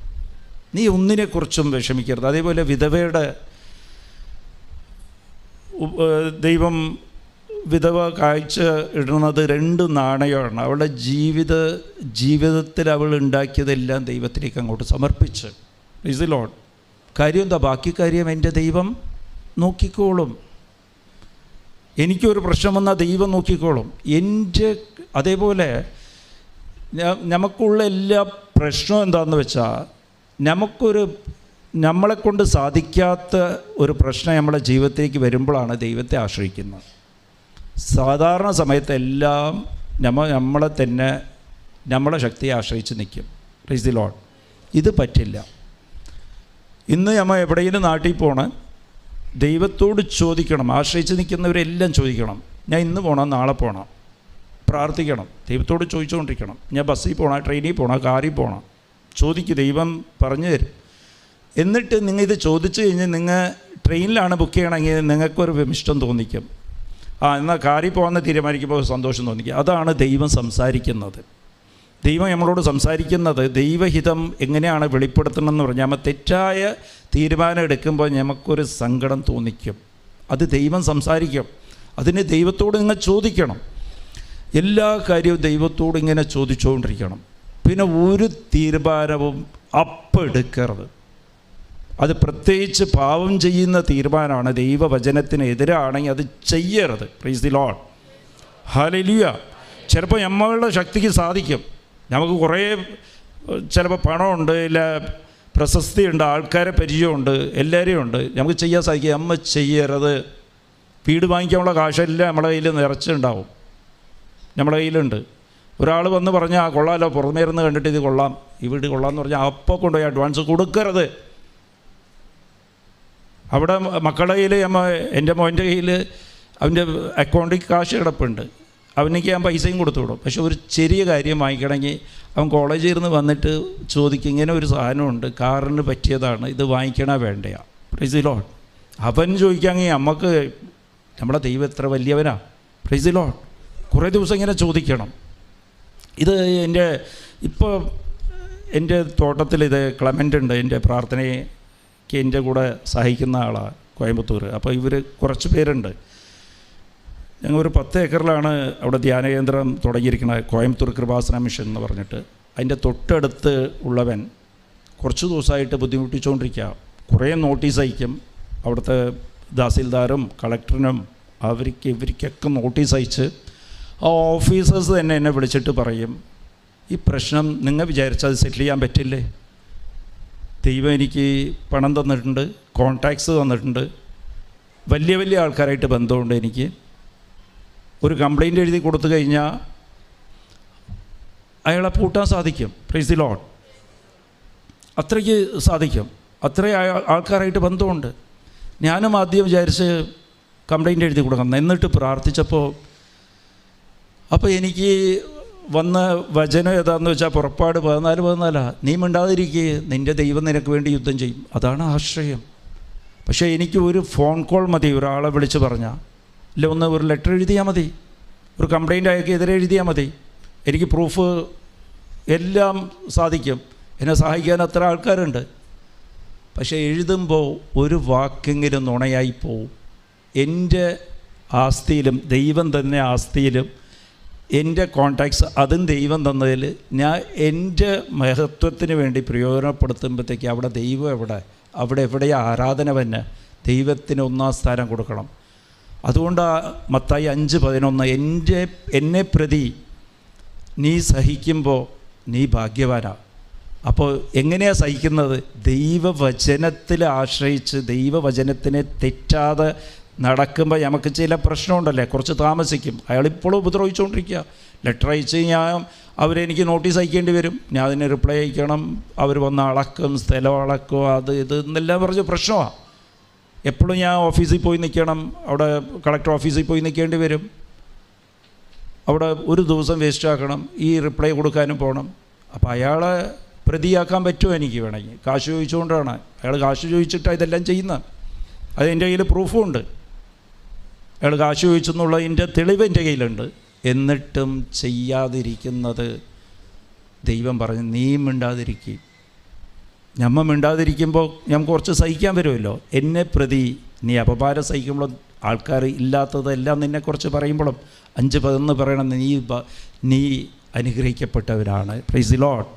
Speaker 1: നീ ഒന്നിനെക്കുറിച്ചും വിഷമിക്കരുത്. അതേപോലെ വിധവയുടെ ദൈവം വിധവ കാഴ്ച ഇടുന്നത് 2 നാണയമാണ്. അവളുടെ ജീവിതത്തിൽ അവൾ ഉണ്ടാക്കിയതെല്ലാം ദൈവത്തിലേക്ക് അങ്ങോട്ട് സമർപ്പിച്ച്. Is the Lord. കാര്യം എന്താ? ബാക്കി കാര്യം എൻ്റെ ദൈവം നോക്കിക്കോളും. എനിക്കൊരു പ്രശ്നം വന്നാൽ ദൈവം നോക്കിക്കോളും. അതേപോലെ നമുക്കുള്ള എല്ലാ പ്രശ്നവും എന്താണെന്ന് വെച്ചാൽ, നമ്മളെക്കൊണ്ട് സാധിക്കാത്ത ഒരു പ്രശ്നം നമ്മുടെ ജീവിതത്തിലേക്ക് വരുമ്പോഴാണ് ദൈവത്തെ ആശ്രയിക്കുന്നത്. സാധാരണ സമയത്തെല്ലാം നമ്മളെ തന്നെ നമ്മളെ ശക്തിയെ ആശ്രയിച്ച് നിൽക്കും. Price the Lord. ഇത് പറ്റില്ല. ഇന്ന് നമ്മൾ എവിടെയെങ്കിലും നാട്ടിൽ പോകണം, ദൈവത്തോട് ചോദിക്കണം. ആശ്രയിച്ച് നിൽക്കുന്നവരെല്ലാം ചോദിക്കണം, ഞാൻ ഇന്ന് പോകണം, നാളെ പോകണം. പ്രാർത്ഥിക്കണം, ദൈവത്തോട് ചോദിച്ചുകൊണ്ടിരിക്കണം. ഞാൻ ബസ്സിൽ പോകണം, ട്രെയിനിൽ പോകണം, കാറിൽ പോകണം. ചോദിക്കും, ദൈവം പറഞ്ഞു തരും. എന്നിട്ട് നിങ്ങൾ ഇത് ചോദിച്ചു കഴിഞ്ഞ് നിങ്ങൾ ട്രെയിനിലാണ് ബുക്ക് ചെയ്യണമെങ്കിൽ നിങ്ങൾക്കൊരു വിമിഷ്ടം തോന്നിക്കും. എന്നാൽ കാറിൽ പോകാമെന്ന് തീരുമാനിക്കുമ്പോൾ സന്തോഷം തോന്നിക്കും. അതാണ് ദൈവം സംസാരിക്കുന്നത്. ദൈവം നമ്മളോട് സംസാരിക്കുന്നത് ദൈവഹിതം എങ്ങനെയാണ് വെളിപ്പെടുത്തണമെന്ന് പറഞ്ഞാൽ, നമ്മൾ തെറ്റായ തീരുമാനം എടുക്കുമ്പോൾ നമുക്കൊരു സങ്കടം തോന്നിക്കും. അത് ദൈവം സംസാരിക്കും. അതിന് ദൈവത്തോട് നിങ്ങൾ ചോദിക്കണം. എല്ലാ കാര്യവും ദൈവത്തോട് ഇങ്ങനെ ചോദിച്ചുകൊണ്ടിരിക്കണം. പിന്നെ ഒരു തീരുമാനവും അപ്പം എടുക്കരുത്. അത് പ്രത്യേകിച്ച് പാവം ചെയ്യുന്ന തീരുമാനമാണ്, ദൈവവചനത്തിന് എതിരാണെങ്കിൽ അത് ചെയ്യരുത്. Price the Lord. ഹല്ലേലൂയ. ചിലപ്പോൾ നമ്മളുടെ ശക്തിക്ക് സാധിക്കും. നമുക്ക് കുറേ ചിലപ്പോൾ പണമുണ്ട്, ഇല്ല പ്രശസ്തിയുണ്ട്, ആൾക്കാരെ പരിചയമുണ്ട്, എല്ലാവരെയും ഉണ്ട്, നമുക്ക് ചെയ്യാൻ സാധിക്കും. നമ്മൾ ചെയ്യരുത്. വീട് വാങ്ങിക്കാനുള്ള കാശെല്ലാം നമ്മുടെ കയ്യിൽ നിറച്ചുണ്ടാവും. നമ്മുടെ കയ്യിലുണ്ട്. ഒരാൾ വന്ന് പറഞ്ഞാൽ കൊള്ളാമല്ലോ, പുറമേ ഇരുന്ന് കണ്ടിട്ട് ഇത് കൊള്ളാം, ഈ വീട് കൊള്ളാമെന്ന് പറഞ്ഞാൽ അപ്പോൾ കൊണ്ടുപോയി അഡ്വാൻസ് കൊടുക്കരുത്. അവിടെ മക്കളുടെ കയ്യിൽ എൻ്റെ മോൻ്റെ കയ്യിൽ അവൻ്റെ അക്കൗണ്ടിൽ കാശ് കിടപ്പുണ്ട്, അവനേക്ക് ഞാൻ പൈസയും കൊടുത്തു വിടും. പക്ഷെ ഒരു ചെറിയ കാര്യം വാങ്ങിക്കണമെങ്കിൽ അവൻ കോളേജിൽ ഇരുന്ന് വന്നിട്ട് ചോദിക്കും, ഇങ്ങനെ ഒരു സാധനമുണ്ട്, കാറിന് പറ്റിയതാണ്, ഇത് വാങ്ങിക്കണോ വേണ്ടയാ? Praise the Lord. അവൻ ചോദിക്കാമെങ്കിൽ നമുക്ക് നമ്മുടെ ദൈവം എത്ര വലിയവനാ. Price the Lord. കുറേ ദിവസം ഇങ്ങനെ ചോദിക്കണം. ഇത് ഇപ്പോൾ എൻ്റെ തോട്ടത്തിൽ ഇത് ക്ലമൻ്റ് ഉണ്ട്, എൻ്റെ പ്രാർത്ഥനയ്ക്ക് എൻ്റെ കൂടെ സഹായിക്കുന്ന ആളാണ്, കോയമ്പത്തൂർ. അപ്പോൾ ഇവർ കുറച്ച് പേരുണ്ട്. ഞങ്ങൾ ഒരു 10 ഏക്കറിലാണ് അവിടെ ധ്യാനകേന്ദ്രം തുടങ്ങിയിരിക്കുന്നത്, കോയമ്പത്തൂർ കൃപാസന മിഷൻ എന്ന് പറഞ്ഞിട്ട്. അതിൻ്റെ തൊട്ടടുത്ത് ഉള്ളവൻ കുറച്ച് ദിവസമായിട്ട് ബുദ്ധിമുട്ടിച്ചുകൊണ്ടിരിക്കുക. കുറേ നോട്ടീസ് അയക്കും. അവിടുത്തെ തഹസിൽദാരും കളക്ടറിനും ഇവർക്കൊക്കെ നോട്ടീസ് അയച്ച് ആ ഓഫീസേഴ്സ് തന്നെ എന്നെ വിളിച്ചിട്ട് പറയും, ഈ പ്രശ്നം നിങ്ങൾ വിചാരിച്ചാൽ അത് സെറ്റിൽ ചെയ്യാൻ പറ്റില്ലേ? ദൈവം എനിക്ക് പണം തന്നിട്ടുണ്ട്, കോൺടാക്ട്സ് തന്നിട്ടുണ്ട്, വലിയ വലിയ ആൾക്കാരായിട്ട് ബന്ധമുണ്ട്. എനിക്ക് ഒരു കംപ്ലയിൻ്റ് എഴുതി കൊടുത്തു കഴിഞ്ഞാൽ അയാളെ പൂട്ടാൻ സാധിക്കും. Price the Lord. അത്രയ്ക്ക് സാധിക്കും. അത്രയും ആൾക്കാരായിട്ട് ബന്ധമുണ്ട്. ഞാനും ആദ്യം വിചാരിച്ച് കംപ്ലയിൻ്റ് എഴുതി കൊടുക്കണം. എന്നിട്ട് പ്രാർത്ഥിച്ചപ്പോൾ അപ്പോൾ എനിക്ക് വന്ന വചനം ഏതാണെന്ന് വെച്ചാൽ പുറപ്പാട് 14:14 നീ മിണ്ടാതിരിക്കുക, നിൻ്റെ ദൈവം നിനക്ക് വേണ്ടി യുദ്ധം ചെയ്യും. അതാണ് ആശ്രയം. പക്ഷേ എനിക്ക് ഒരു ഫോൺ കോൾ മതി, ഒരാളെ വിളിച്ച് പറഞ്ഞാൽ, ഇല്ല ഒരു ലെറ്റർ എഴുതിയാൽ മതി, ഒരു കംപ്ലയിൻ്റ് അയാൾക്ക് എതിരെ എഴുതിയാൽ മതി. എനിക്ക് പ്രൂഫ് എല്ലാം സാധിക്കും. എന്നെ സഹായിക്കാൻ അത്ര ആൾക്കാരുണ്ട്. പക്ഷേ എഴുതുമ്പോൾ ഒരു വാക്കെങ്കിലും നുണയായി പോവും. എൻ്റെ ആസ്തിയിലും ദൈവം തന്നെ ആസ്തിയിലും എൻ്റെ കോൺടാക്ട്സ് അതും ദൈവം തന്നതിൽ ഞാൻ എൻ്റെ മഹത്വത്തിന് വേണ്ടി പ്രയോജനപ്പെടുത്തുമ്പോഴത്തേക്ക് അവിടെ ദൈവം അവിടെ എവിടെയാണ് ആരാധന തന്നെ? ദൈവത്തിന് 1-ാം സ്ഥാനം കൊടുക്കണം. അതുകൊണ്ട് മത്തായി 5:11 എന്നെ പ്രതി നീ സഹിക്കുമ്പോൾ നീ ഭാഗ്യവാനാണ്. അപ്പോൾ എങ്ങനെയാണ് സഹിക്കുന്നത്? ദൈവവചനത്തിൽ ആശ്രയിച്ച് ദൈവവചനത്തിനെ തെറ്റാതെ നടക്കുമ്പോൾ നമുക്ക് ചില പ്രശ്നമുണ്ടല്ലേ, കുറച്ച് താമസിക്കും. അയാളിപ്പോഴും ഉപദ്രവിച്ചുകൊണ്ടിരിക്കുക. ലെറ്റർ അയച്ച് കഴിഞ്ഞാൽ അവരെനിക്ക് നോട്ടീസ് അയക്കേണ്ടി വരും, ഞാൻ അതിന് റിപ്ലൈ അയക്കണം, അവർ വന്ന് അളക്കും, സ്ഥലം അളക്കും, അത് ഇത് എന്നെല്ലാം പറഞ്ഞ് പ്രശ്നമാണ്. എപ്പോഴും ഞാൻ ഓഫീസിൽ പോയി നിൽക്കണം, അവിടെ കളക്ടർ ഓഫീസിൽ പോയി നിൽക്കേണ്ടി വരും. അവിടെ ഒരു ദിവസം വേസ്റ്റാക്കണം, ഈ റിപ്ലൈ കൊടുക്കാനും പോകണം. അപ്പോൾ അയാളെ പ്രതിയാക്കാൻ പറ്റുമോ എനിക്ക് വേണമെങ്കിൽ? കാശ് ചോദിച്ചുകൊണ്ടാണ്. അയാൾ കാശ് ചോദിച്ചിട്ടാണ് ഇതെല്ലാം ചെയ്യുന്നത്. അത് എൻ്റെ കയ്യിൽ പ്രൂഫും ഉണ്ട്. അയാൾ കാശ് ചോദിച്ചെന്നുള്ളതിൻ്റെ തെളിവ് എൻ്റെ കയ്യിലുണ്ട്. എന്നിട്ടും ചെയ്യാതിരിക്കുന്നത് ദൈവം പറഞ്ഞു, നീ മിണ്ടാതിരിക്കും. ഞമ്മ മിണ്ടാതിരിക്കുമ്പോൾ ഞമ്മക്ക് കുറച്ച് സഹിക്കാൻ വരുമല്ലോ. എന്നെ പ്രതി നീ അപമാനം സഹിക്കുമ്പോഴും ആൾക്കാർ ഇല്ലാത്തതെല്ലാം നിന്നെക്കുറിച്ച് പറയുമ്പോഴും 5:11 പറയണം, നീ അനുഗ്രഹിക്കപ്പെട്ടവരാണ്. Price the Lord.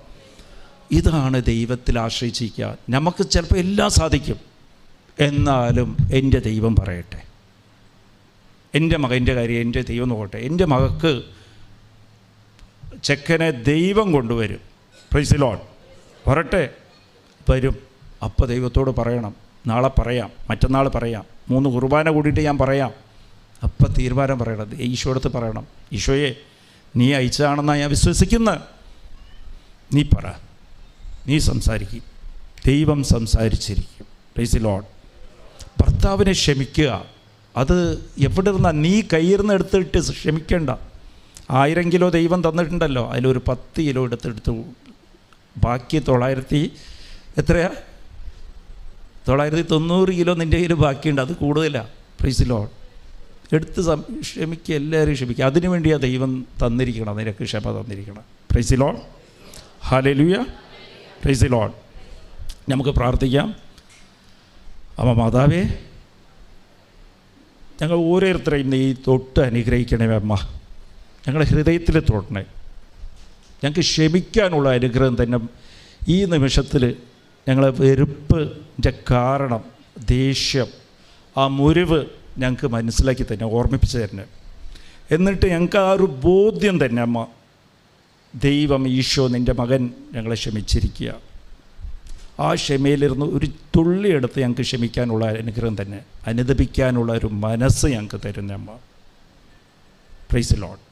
Speaker 1: ഇതാണ് ദൈവത്തിൽ ആശ്രയിച്ചിരിക്കുക. നമുക്ക് ചിലപ്പോൾ എല്ലാം സാധിക്കും, എന്നാലും എൻ്റെ ദൈവം പറയട്ടെ, എൻ്റെ മകൻ്റെ കാര്യം എൻ്റെ ദൈവം നോക്കട്ടെ. എൻ്റെ മകൾക്ക് ചെക്കനെ ദൈവം കൊണ്ടുവരും. Price the Lord. വരട്ടെ, വരും. അപ്പോൾ ദൈവത്തോട് പറയണം, നാളെ പറയാം, മറ്റന്നാൾ പറയാം, 3 കുർബാന കൂടിയിട്ട് ഞാൻ പറയാം. അപ്പം തീരുമാനം പറയണം, ഈശോടുത്ത് പറയണം, ഈശോയെ നീ അയച്ചതാണെന്നാണ് ഞാൻ വിശ്വസിക്കുന്നത്. നീ പറ, നീ സംസാരിക്കും, ദൈവം സംസാരിച്ചിരിക്കും. Price the Lord. ഭർത്താവിനെ ക്ഷമിക്കുക. അത് എവിടെ നിന്നാ? നീ കയ്യിൽ നിന്ന് എടുത്തിട്ട് ക്ഷമിക്കേണ്ട. 1000 കിലോ ദൈവം തന്നിട്ടുണ്ടല്ലോ, അതിലൊരു 10 കിലോ എടുത്തെടുത്തു. ബാക്കി 990 കിലോ നിൻ്റെ കയ്യിൽ ബാക്കിയുണ്ട്. അത് കൂടുതലാണ്. Price the Lord. എടുത്ത് ക്ഷമിക്കുക, എല്ലാവരും ക്ഷമിക്കുക. അതിനു വേണ്ടിയാണ് ദൈവം തന്നിരിക്കണം, നിനക്ക് ക്ഷമ തന്നിരിക്കണം. Praise the Lord. Hallelujah. Praise the Lord. നമുക്ക് പ്രാർത്ഥിക്കാം. അമ്മ മാതാവേ, ഞങ്ങൾ ഓരോരുത്തരെയും നീ തൊട്ട് അനുഗ്രഹിക്കണേ അമ്മ. ഞങ്ങളുടെ ഹൃദയത്തിൽ തൊടണേ. ഞങ്ങൾക്ക് ക്ഷമിക്കാനുള്ള അനുഗ്രഹം തന്നെ ഈ നിമിഷത്തിൽ. ഞങ്ങളെ വെറുപ്പിൻ്റെ കാരണം, ദേഷ്യം, ആ മുറിവ് ഞങ്ങൾക്ക് മനസ്സിലാക്കി തന്നെ, ഓർമ്മിപ്പിച്ച് തരണേ. എന്നിട്ട് ഞങ്ങൾക്ക് ആ ഒരു ബോധ്യം തന്നെ അമ്മ, ദൈവം ഈശോ നിൻ്റെ മകൻ ഞങ്ങളെ ക്ഷമിച്ചിരിക്കുക. ആ ക്ഷമയിലിരുന്ന് ഒരു തുള്ളിയെടുത്ത് ഞങ്ങൾക്ക് ക്ഷമിക്കാനുള്ള അനുഗ്രഹം തന്നെ, അനുദപിക്കാനുള്ള ഒരു മനസ്സ് ഞങ്ങൾക്ക് തരുന്ന അമ്മ. Price the Lord.